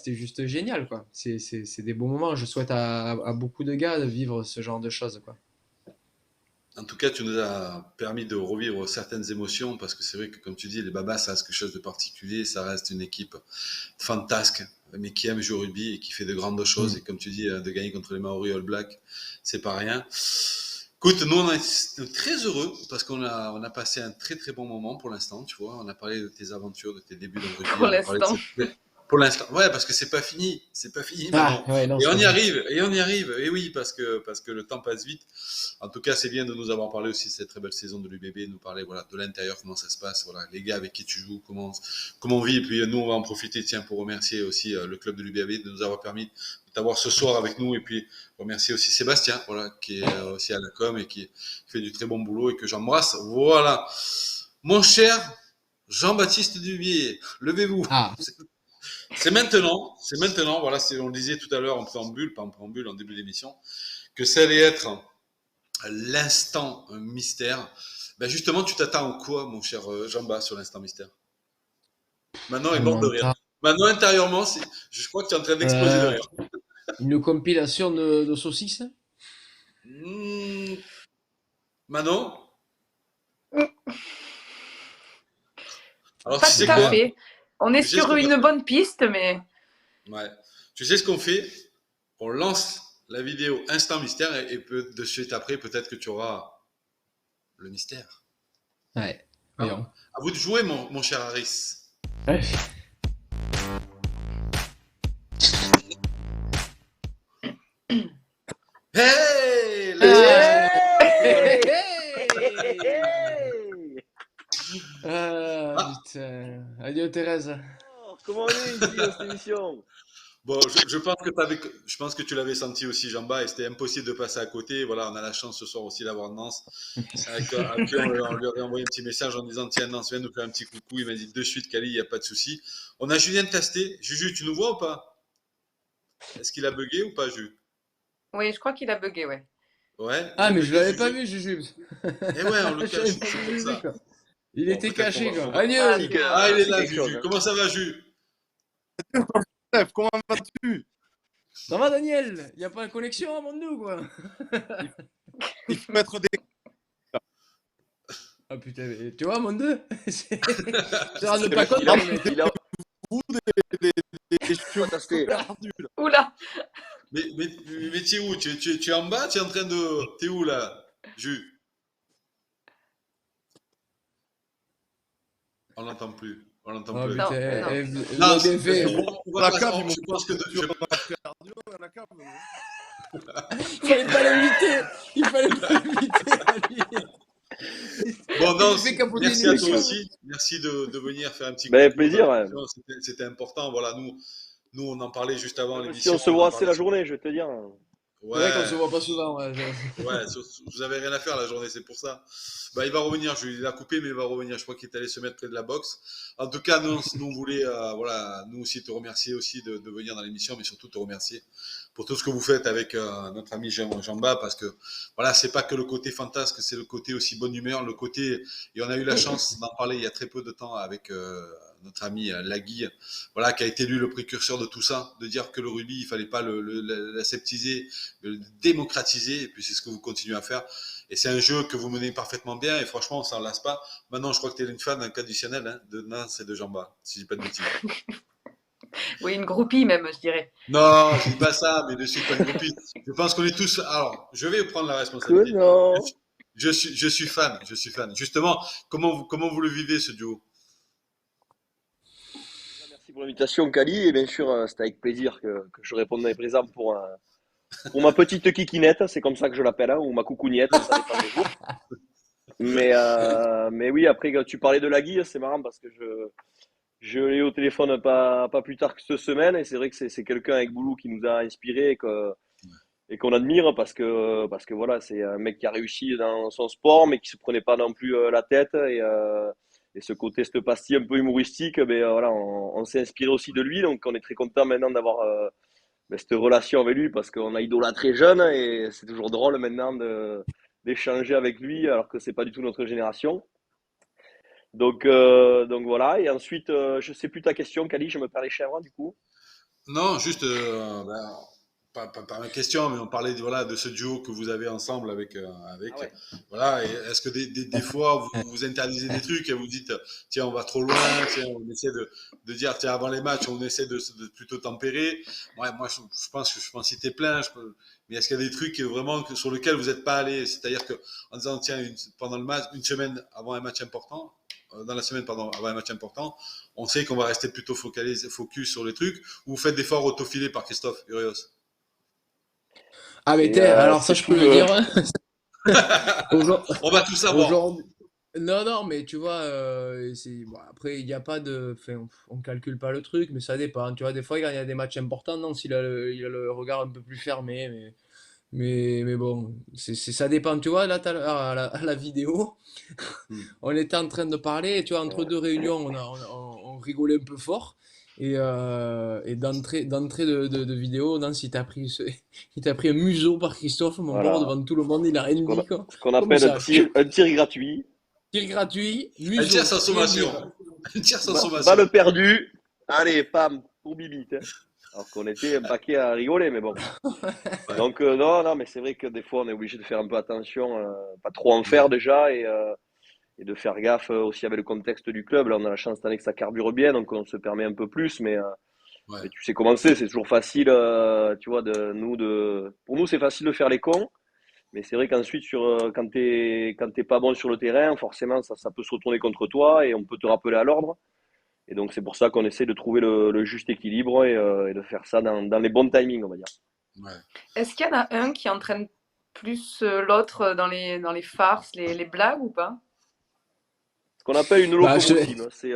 juste génial quoi. C'est des beaux moments. Je souhaite à beaucoup de gars de vivre ce genre de choses quoi.
En tout cas, tu nous as permis de revivre certaines émotions parce que c'est vrai que, comme tu dis, les Babas, ça reste quelque chose de particulier. Ça reste une équipe fantasque, mais qui aime jouer au rugby et qui fait de grandes choses.
Mm.
Et comme tu dis, de gagner contre les Maoris All Blacks, c'est pas rien. Écoute, nous, on est très heureux parce qu'on a passé un très très bon moment pour l'instant, tu vois. On a parlé de tes aventures, de tes débuts dans le rugby.
Pour
On a parlé de
l'instant.
pour l'instant. Ouais, parce que c'est pas fini
Ah
maintenant.
ouais non
Et
c'est
on
pas
y
ça.
arrive, et on y arrive. Et oui, parce que le temps passe vite. En tout cas, c'est bien de nous avoir parlé aussi de cette très belle saison de l'UBB, nous parler voilà, de l'intérieur, comment ça se passe, voilà, les gars avec qui tu joues, comment on vit. Et puis nous, on va en profiter, tiens, pour remercier aussi le club de l'UBB de nous avoir permis de t'avoir ce soir avec nous. Et puis remercier aussi Sébastien, voilà, qui est aussi à la com et qui fait du très bon boulot et que j'embrasse. Voilà. Mon cher Jean-Baptiste Dubier, levez-vous.
Ah
C'est maintenant, voilà, on le disait tout à l'heure en préambule, pas en préambule, en début d'émission, que ça allait être l'instant mystère. Ben justement, tu t'attends à quoi, mon cher Jean-Bas, sur l'instant mystère? Maintenant, il est mort de rire.
monta
Maintenant, intérieurement, je crois que tu es en train d'exploser de
euh,
rire.
une compilation de saucisses.
Mmh, Manon, alors
Pas
tu
tout
sais
à
Euh,
quoi?
fait. On est
Tu sais ce
sur
qu'on va
une
faire?
bonne piste, mais
Ouais. Tu sais ce qu'on fait? On lance la vidéo instant mystère et de suite après, peut-être que tu auras le mystère.
ouais
Hein?
voyons.
À vous de jouer, mon cher Harris.
Ouais.
Hey, let's go!
Ah,
Hey!
hey.
Hey!
Ah,
Ah,
putain. Adieu Thérèse.
Alors, comment on est ici dans cette émission?
bon, je pense que tu l'avais senti aussi, Jean-Bas, et c'était impossible de passer à côté. Voilà, on a la chance ce soir aussi d'avoir Nance, à qui on lui avait envoyé un petit message en disant tiens, Nance, viens nous faire un petit coucou. Il m'a dit de suite, Kali, il n'y a pas de souci. On a Julien Tasté. Juju, tu nous vois ou pas? Est-ce qu'il a bugué ou pas, Juju?
oui, je crois qu'il a bugué, ouais.
Ouais, il
Ah
a
mais je
bugué,
l'avais pas
Juju.
vu Juju.
Eh ouais, on le
J'avais
cache,
pas
c'est
vu
pour
Juju
ça.
quoi. Il
Bon,
était
peut-être
caché quoi.
Ah,
Adieu.
C'est que
c'est
Ah, il est
c'est
là,
quelque chose,
Juju.
hein.
Comment ça va, Juju?
Steph, comment vas-tu?
Ça va Daniel? Y a pas de connexion avant nous quoi.
Il faut mettre des.
Ah putain, mais tu vois, mon 2 Je te rends
C'est
pas compte,
Il a,
les mecs.
il a
vous des cheveux
fantasté.
perdus là.
Oula,
Mais tu es où? Tu es en bas? Tu es en train de. T'es où là, Juju? On l'entend plus. On l'entend
Oh
plus.
putain,
non, non.
vous
Non,
avez bien fait.
on va
La
pas.
cave, ils m'ont
Je pense que.
perdu, on a perdu à la cave.
Il fallait pas l'inviter. Il fallait pas l'inviter à lui.
Bon,
Il
non,
nous fait capoter une
merci à toi
émission.
aussi. Merci de venir faire un petit
Ben,
coucou
plaisir,
dans
ouais.
l'émission. C'était important. Voilà, nous, on en parlait juste avant
Même si
l'émission.
on se
On en
voit assez
parlait
la
sur-
journée, je vais te dire.
C'est vrai qu'on se
Ouais,
voit pas souvent. Ouais.
ouais, vous avez rien à faire la journée, c'est pour ça. Bah, il va revenir. Il a coupé, mais il va revenir. Je crois qu'il est allé se mettre près de la boxe. En tout cas, nous on voulait, voilà, nous aussi te remercier aussi de venir dans l'émission, mais surtout te remercier pour tout ce que vous faites avec notre ami Jean-Bas, parce que voilà, c'est pas que le côté fantasque, c'est le côté aussi bonne humeur, le côté, et on a eu la chance d'en parler il y a très peu de temps avec notre ami Lagui, voilà, qui a été lui le précurseur de tout ça, de dire que le rugby, il fallait pas l'aseptiser, le démocratiser, et puis c'est ce que vous continuez à faire. Et c'est un jeu que vous menez parfaitement bien, et franchement, on s'en lasse pas. Maintenant, je crois que tu es une fan inconditionnelle hein, de Nance et de Jean-Bas, si je dis pas de bêtises.
Oui, une groupie même, je dirais.
Non, je dis pas ça, mais ne suis pas une groupie. Je pense qu'on est tous. Alors, je vais prendre la
Que
responsabilité.
non.
Je suis fan, je suis fan. Justement, comment vous le vivez ce duo?
Merci pour l'invitation, Kali. Et bien sûr, c'est avec plaisir que je répondrai présent pour ma petite kikinette, c'est comme ça que je l'appelle, hein, ou ma coucougnette, ça dépend des jours. Mais oui, après, quand tu parlais de la guille, c'est marrant parce que je l'ai eu au téléphone pas plus tard que cette semaine, et c'est vrai que c'est quelqu'un avec Boulou qui nous a inspiré et qu'on admire parce que voilà, c'est un mec qui a réussi dans son sport, mais qui se prenait pas non plus la tête, et ce côté, cette pastille un peu humoristique, ben voilà, on s'est inspiré aussi de lui, donc on est très content maintenant d'avoir cette relation avec lui parce qu'on a idolâtré jeune, et c'est toujours drôle maintenant d'échanger avec lui alors que c'est pas du tout notre génération. Donc voilà. Et ensuite, je sais plus ta question, Kali, je me perds les chèvres du coup.
Non, juste, pas ma question, mais on parlait voilà, de ce duo que vous avez ensemble
Ah ouais.
voilà. Et est-ce que des fois, vous vous interdisez des trucs et vous dites, tiens, on va trop loin, tiens, on essaie de dire, tiens, avant les matchs, on essaie de plutôt tempérer. Ouais, moi, je pense que je peux en citer plein, mais est-ce qu'il y a des trucs vraiment sur lesquels vous n'êtes pas allé? C'est-à-dire que en disant, tiens, pendant le match, une semaine avant un match important, dans la semaine, pardon, avant un match important, on sait qu'on va rester plutôt focus sur les trucs, ou vous faites des fois autofilés par Christophe Urios?
Ah, mais alors ça,
C'est
je
tout
peux le
le.
dire.
On va tout savoir.
Aujourd'hui, non, non, mais tu vois, bon, après, il n'y a pas de. Enfin, on calcule pas le truc, mais ça dépend. Tu vois, des fois, quand il y a des matchs importants, non, il a le regard un peu plus fermé, mais bon, ça dépend. Tu vois, là, tout à l'heure, à la vidéo,
Hmm.
on était en train de parler, et tu vois, entre deux réunions, on rigolait un peu fort. Et d'entrée de vidéo, non, il t'a pris un museau par Christophe, mon pauvre,
Voilà.
devant tout le monde, il a rien dit, quoi.
Ce qu'on
Comme
appelle
ça,
un tir gratuit.
tir gratuit,
Un tir
museau,
sans
rien
sommation.
dire.
Un tir sans sommation.
Balle perdue. Allez, pam, pour Bibite, hein. Alors qu'on était un paquet à rigoler, mais bon.
Ouais.
Donc, non, non, mais c'est vrai que des fois, on est obligé de faire un peu attention, pas trop en
Ouais.
faire déjà, et de faire gaffe aussi avec le contexte du club. Là, on a la chance cette année que ça carbure bien, donc on se permet un peu plus,
Ouais.
mais tu sais comment c'est toujours facile, tu vois, pour nous, c'est facile de faire les cons, mais c'est vrai qu'ensuite, quand t'es pas bon sur le terrain, forcément, ça peut se retourner contre toi et on peut te rappeler à l'ordre. Et donc, c'est pour ça qu'on essaie de trouver le juste équilibre et de faire ça dans les bons timings, on va dire.
Ouais.
Est-ce qu'il y en a un qui entraîne plus l'autre dans les farces, les blagues ou pas?
Ce qu'on appelle une
Bah,
locomotive, c'est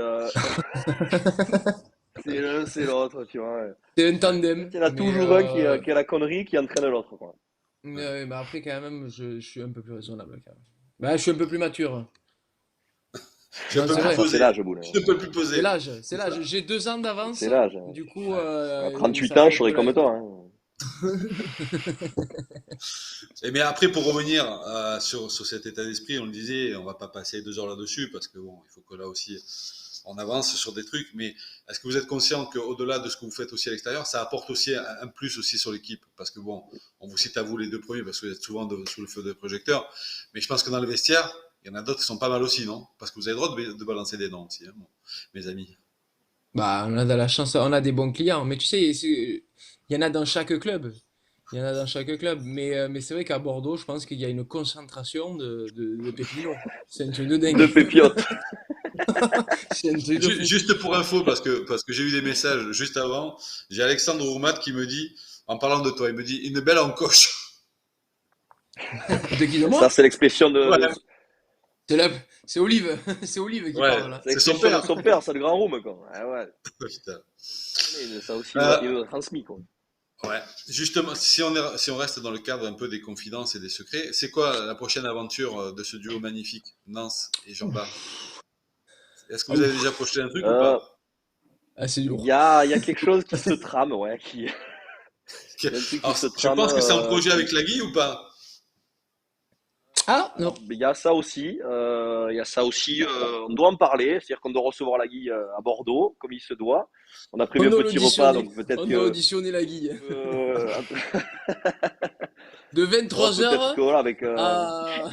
l'un, c'est l'autre, tu vois.
c'est un
Ouais.
En fait,
tandem,
il y en a
mais,
toujours un qui a la connerie qui entraîne l'autre, quoi.
Ouais.
mais après, quand même, je suis un peu plus raisonnable, quand même. Bah, je suis un peu plus mature.
Je suis un
Non,
peu
c'est
plus
Ah, ça,
vrai.
c'est
posé.
l'âge, Boule.
Je ne peux plus
C'est
poser.
l'âge, c'est
C'est ça.
l'âge. J'ai 2 ans d'avance,
C'est l'âge.
du coup,
Ouais.
À 38
ça
ans,
fait
je
un peu
serais comme toi, hein.
Et mais après, pour revenir sur cet état d'esprit, on le disait, on va pas passer 2 heures là-dessus parce que bon, il faut que là aussi on avance sur des trucs. Mais est-ce que vous êtes conscient qu'au-delà de ce que vous faites aussi à l'extérieur, ça apporte aussi un plus aussi sur l'équipe? Parce que bon, on vous cite à vous les deux premiers parce que vous êtes souvent sous le feu des projecteurs. Mais je pense que dans le vestiaire, il y en a d'autres qui sont pas mal aussi, non? Parce que vous avez le droit de balancer des noms aussi, hein, bon, mes amis.
Bah, on a de la chance, on a des bons clients, mais tu sais, il y en a dans chaque club. Il y en a dans chaque club, mais c'est vrai qu'à Bordeaux, je pense qu'il y a une concentration de pépinots. C'est un truc de
De
dingue.
pépiote.
C'est un truc de fou.
Juste pour info, parce que j'ai eu des messages juste avant, j'ai Alexandre Roumat qui me dit, en parlant de toi, il me dit une belle encoche.
De qui de
Ça,
moi?
c'est l'expression
Ouais,
C'est la- c'est Olive, c'est Olive qui
ouais,
parle là.
c'est
c'est son
l'expression de
père.
son père, c'est le grand room, quoi. Ah ouais.
Putain.
Ça aussi,
Euh,
il nous a transmis, quoi.
ouais, justement, si on reste dans le cadre un peu des confidences et des secrets, c'est quoi la prochaine aventure de ce duo magnifique, Nance et Jean-Bart? Est-ce que
Ah,
vous avez
ouf.
déjà projeté un truc ou
Euh,
pas?
Ah, c'est
Il
lourd.
y a quelque chose qui se trame, ouais, Il y a un truc qui
Alors,
se
tu
trame.
penses que c'est un projet avec la Guy ou pas?
Ah, non.
Il y a ça aussi. Il y a ça aussi. On doit en parler. C'est-à-dire qu'on doit recevoir la Guy à Bordeaux, comme il se doit. On a prévu
On
un
doit
petit repas,
l'auditionner.
donc peut-être
On doit
que.
auditionner la Guille.
euh,
De
bon, peut-être
23h
que voilà, avec
à...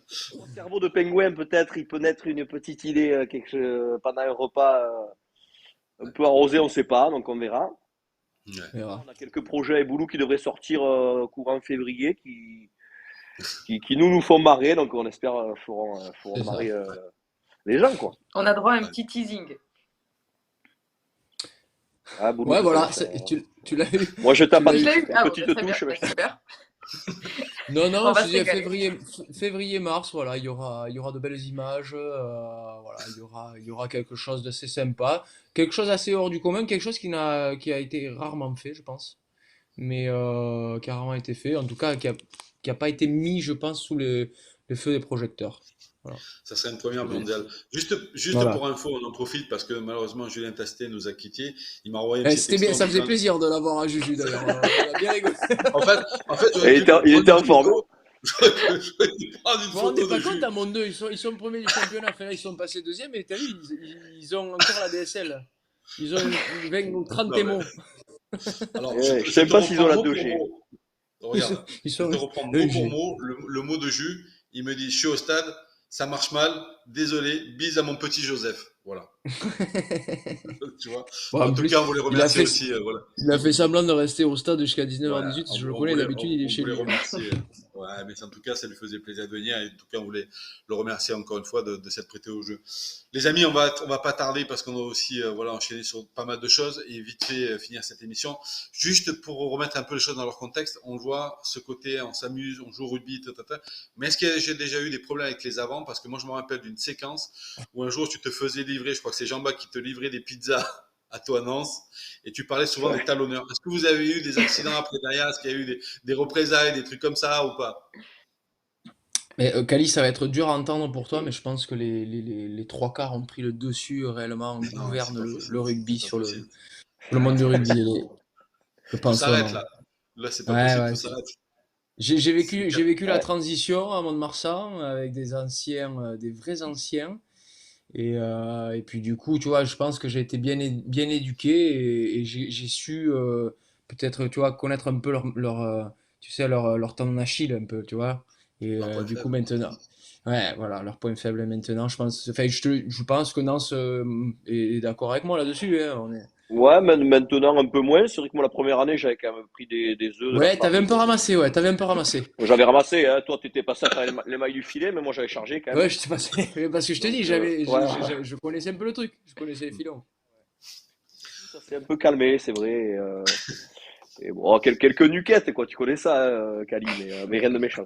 son cerveau de pingouin, peut-être, il peut naître une petite idée pendant un repas un peu arrosé, on ne sait pas, donc on verra.
Ouais.
On verra.
On a quelques projets avec Boulou qui devraient sortir courant février, qui nous font marrer, donc on espère feront
C'est ça.
marrer les gens, quoi.
On a droit à un
Ouais.
petit teasing.
Ah, Boulou,
Ouais,
je te
voilà,
laisse.
tu l'as eu.
Moi, je tape
Tu
à
l'as
Je
eu.
l'ai eu.
une
Ah, bon,
petite
bah, très bien,
touche.
bah, super.
Non,
On
non,
va
je
se
disais
régaler.
février-mars, voilà, il y aura de belles images, voilà, il y aura quelque chose d'assez sympa, quelque chose assez hors du commun, quelque chose qui a été rarement fait, je pense, mais qui a rarement été fait, en tout cas qui a pas été mis, je pense, sous les feux des projecteurs. Voilà.
Ça serait une première
Mhm.
mondiale. Juste
Voilà.
pour info, on en profite parce que malheureusement Julien Tastet nous a quittés. Il m'a envoyé un petit
C'était bien,
texto en
ça faisait
disant.
plaisir de l'avoir à Juju d'ailleurs, on a bien rigolé.
En fait,
Et il était en forme.
j'aurais pu prendre une
Vous vous rendez
photo de
pas compte,
Jules.
à mon 2, ils sont premiers du championnat, enfin, là, ils sont passés deuxième, et t'as vu, ils ont encore la DSL. Ils ont une 20 ou 30
Non, mais,
émos.
alors,
Je
je
sais
te
pas s'ils ont
reprends
la
mot pour
2G.
mot.
Ils sont,
Regarde,
ils
je
sont
te reprends mot pour
2G.
mot le mot de Jus. Il me dit, je suis au stade, ça marche mal, désolé, bise à mon petit Joseph. Voilà. Tu vois.
Bon,
En
en
tout
plus,
cas, on voulait
il a
remercier
fait,
aussi. Voilà.
il a fait semblant de rester au stade jusqu'à
Voilà,
19h18, je le connais, d'habitude, il est
on
chez
voulait
lui.
remercier. Ouais, mais en tout cas, ça lui faisait plaisir de venir. Et en tout cas, on voulait le remercier encore une fois de s'être prêté au jeu. Les amis, on va pas tarder parce qu'on a aussi voilà, enchaîné sur pas mal de choses et vite fait finir cette émission. Juste pour remettre un peu les choses dans leur contexte, on le voit, ce côté, on s'amuse, on joue au rugby, mais est-ce que j'ai déjà eu des problèmes avec les avants? Parce que moi, je me rappelle d'une séquence où un jour, tu te faisais livrer, je crois que c'est Jean-Baptiste qui te livrait des pizzas à toi, Nance, et tu parlais souvent des talonneurs. Est-ce que vous avez eu des accidents après derrière? Est-ce qu'il y a eu des représailles, des trucs comme ça ou pas?
Mais Kali, ça va être dur à entendre pour toi, mais je pense que les trois quarts ont pris le dessus réellement,
Mais non, c'est
gouvernent
pas
le
possible.
rugby
C'est pas
sur
possible.
le monde du rugby. Je
Faut
pense
s'arrêter
vraiment.
là. Là, c'est pas
Ouais,
possible,
ouais.
faut s'arrêter.
J'ai vécu la
Ouais.
transition à Mont-de-Marsan avec des anciens, des vrais anciens. Et puis du coup, tu vois, je pense que j'ai été bien éduqué et j'ai su peut-être, tu vois, connaître un peu tu sais, leur tendon d'Achille un peu, tu vois. Et
Leur point
du coup,
faible.
maintenant, ouais, voilà, leur point faible maintenant, je pense. Enfin, je pense que Nance est d'accord avec moi là-dessus, hein,
Ouais, maintenant un peu moins. C'est vrai que moi, la première année, j'avais quand même pris des œufs de la
Ouais,
part
t'avais un peu
de.
ramassé, ouais, t'avais un peu ramassé.
Bon, j'avais ramassé, hein. Toi, t'étais passé à faire les mailles du filet, mais moi, j'avais chargé quand même.
Ouais, je t'ai passé. Parce que je te dis,
Donc, ouais,
je connaissais un peu le truc. Je connaissais les filons.
ça s'est un peu calmé, c'est vrai. Et bon, quelques nuquettes, quoi. Tu connais ça, Kali, mais rien de méchant.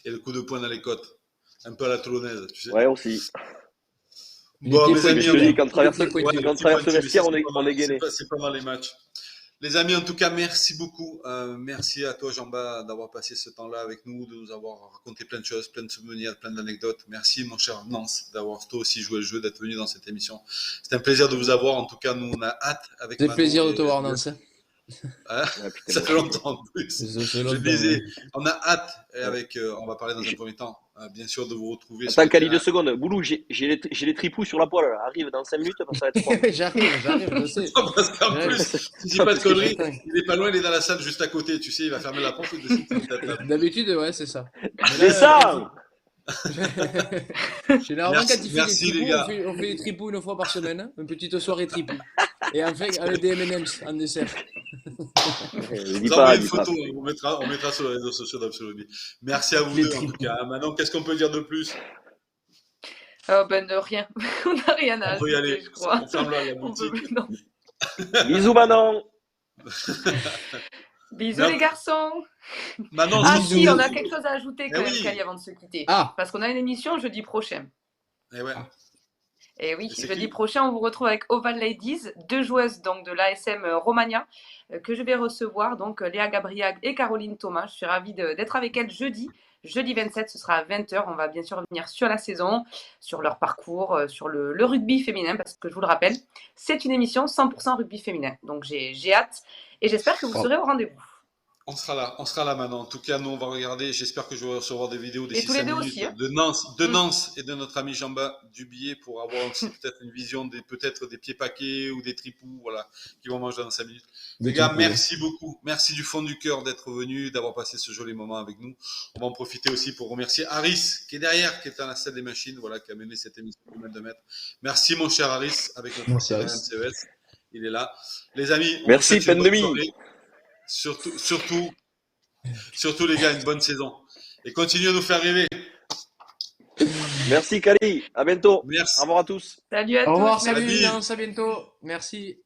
Et le coup de poing dans les côtes. Un peu à la toulonnaise, tu sais.
Ouais, aussi.
Les
Bon,
pieds
mes
C'est ce que
amis,
je
pointus,
te dis,
là.
on...
quand on
Les
traverse,
pieds
Ouais,
pointus.
le
quand on
petit
traverse le
pointu, mais ça,
vestiaire, on est
c'est
gainé.
pas mal les matchs. Les amis, en tout cas, merci beaucoup. Merci à toi, Jean-Baptiste, d'avoir passé ce temps-là avec nous, de nous avoir raconté plein de choses, plein de souvenirs, plein d'anecdotes. Merci, mon cher Nance, d'avoir toi aussi joué le jeu, d'être venu dans cette émission. C'était un plaisir de vous avoir. En tout cas, nous, on a hâte avec
C'est
Manon
plaisir de
et
te voir, Nance. Hein.
Hein.
Ouais, putain,
Ça
moi
fait
aussi.
longtemps en plus.
Ça fait
Je
longtemps,
disais,
ouais.
on a hâte
Ouais.
avec, on va parler dans un
J'ai-
premier temps, bien sûr, de vous retrouver sur
Attends,
le
Kali, deux
terrain.
secondes. Boulou, j'ai les tripous sur la poêle, là. Arrive dans 5 minutes, ça va être froid.
J'arrive, je sais.
Parce qu'en
J'arrive.
plus, si je dis pas de
Parce que
conneries,
J'attends.
il est pas loin, il est dans la salle juste à côté. Tu sais, il va fermer la porte tout de suite, il va t'être là.
D'habitude, ouais, c'est ça. Mais là,
Descends!
généralement, quand il fait des
Merci les
tripous,
gars.
on fait des tripous une fois par semaine. Hein. Une petite soirée tripou. Et enfin, avec des M&M's en dessert.
Dis
Vous
pas,
envoyez une
dis pas.
photo, on mettra sur les réseaux sociaux d'Absolubi. Merci à vous
Les
deux en tout
tripous.
cas. Maintenant, qu'est-ce qu'on peut dire de plus?
Ben, de rien. On n'a rien à
On peut y aller.
ajouter, je crois.
On ferme là la
On peut...
boutique.
non.
Bisous, Manon!
Bisous
Mais
les garçons.
Manon,
Ah
ce qu'on
si,
peut
on
dire-
a quelque chose à ajouter
Eh
quand même,
oui.
Kali, avant de se quitter.
Ah,
Parce qu'on a une émission jeudi prochain.
Eh ouais.
Et oui,
Et c'est
jeudi
qui?
prochain, on vous retrouve avec Oval Ladies, 2 joueuses donc de l'ASM Romagna que je vais recevoir, donc Léa Gabriag et Caroline Thomas. Je suis ravie d'être avec elles jeudi 27, ce sera à 20h. On va bien sûr revenir sur la saison, sur leur parcours, sur le rugby féminin, parce que je vous le rappelle, c'est une émission 100% rugby féminin. Donc j'ai hâte et j'espère que vous serez au rendez-vous.
On sera là maintenant. En tout cas, nous, on va regarder. J'espère que je vais recevoir des vidéos
Et
d'ici
tous les
5
deux
minutes
aussi, hein.
de Nance et de notre ami Jean-Bas Dubier pour avoir aussi peut-être une vision peut-être des pieds paquets ou des tripous, voilà, qui vont manger dans 5 minutes. Les gars, merci beaucoup. Merci du fond du cœur d'être venu, d'avoir passé ce joli moment avec nous. On va en profiter aussi pour remercier Harris, qui est derrière, qui est dans la salle des machines, voilà, qui a mené cette émission du mètre de mètre. Merci, mon cher Harris, avec notre
Merci,
partenaire
Harris.
MCES. Il est là. Les amis, on vous
Merci,
souhaite une bonne
Pendemi.
soirée. Surtout, les gars, une bonne saison. Et continuez à nous faire rêver.
Merci, Kali. À bientôt.
Merci.
Au revoir à tous.
Salut à
Au
tous.
revoir,
merci.
salut, Nance, à bientôt. Merci.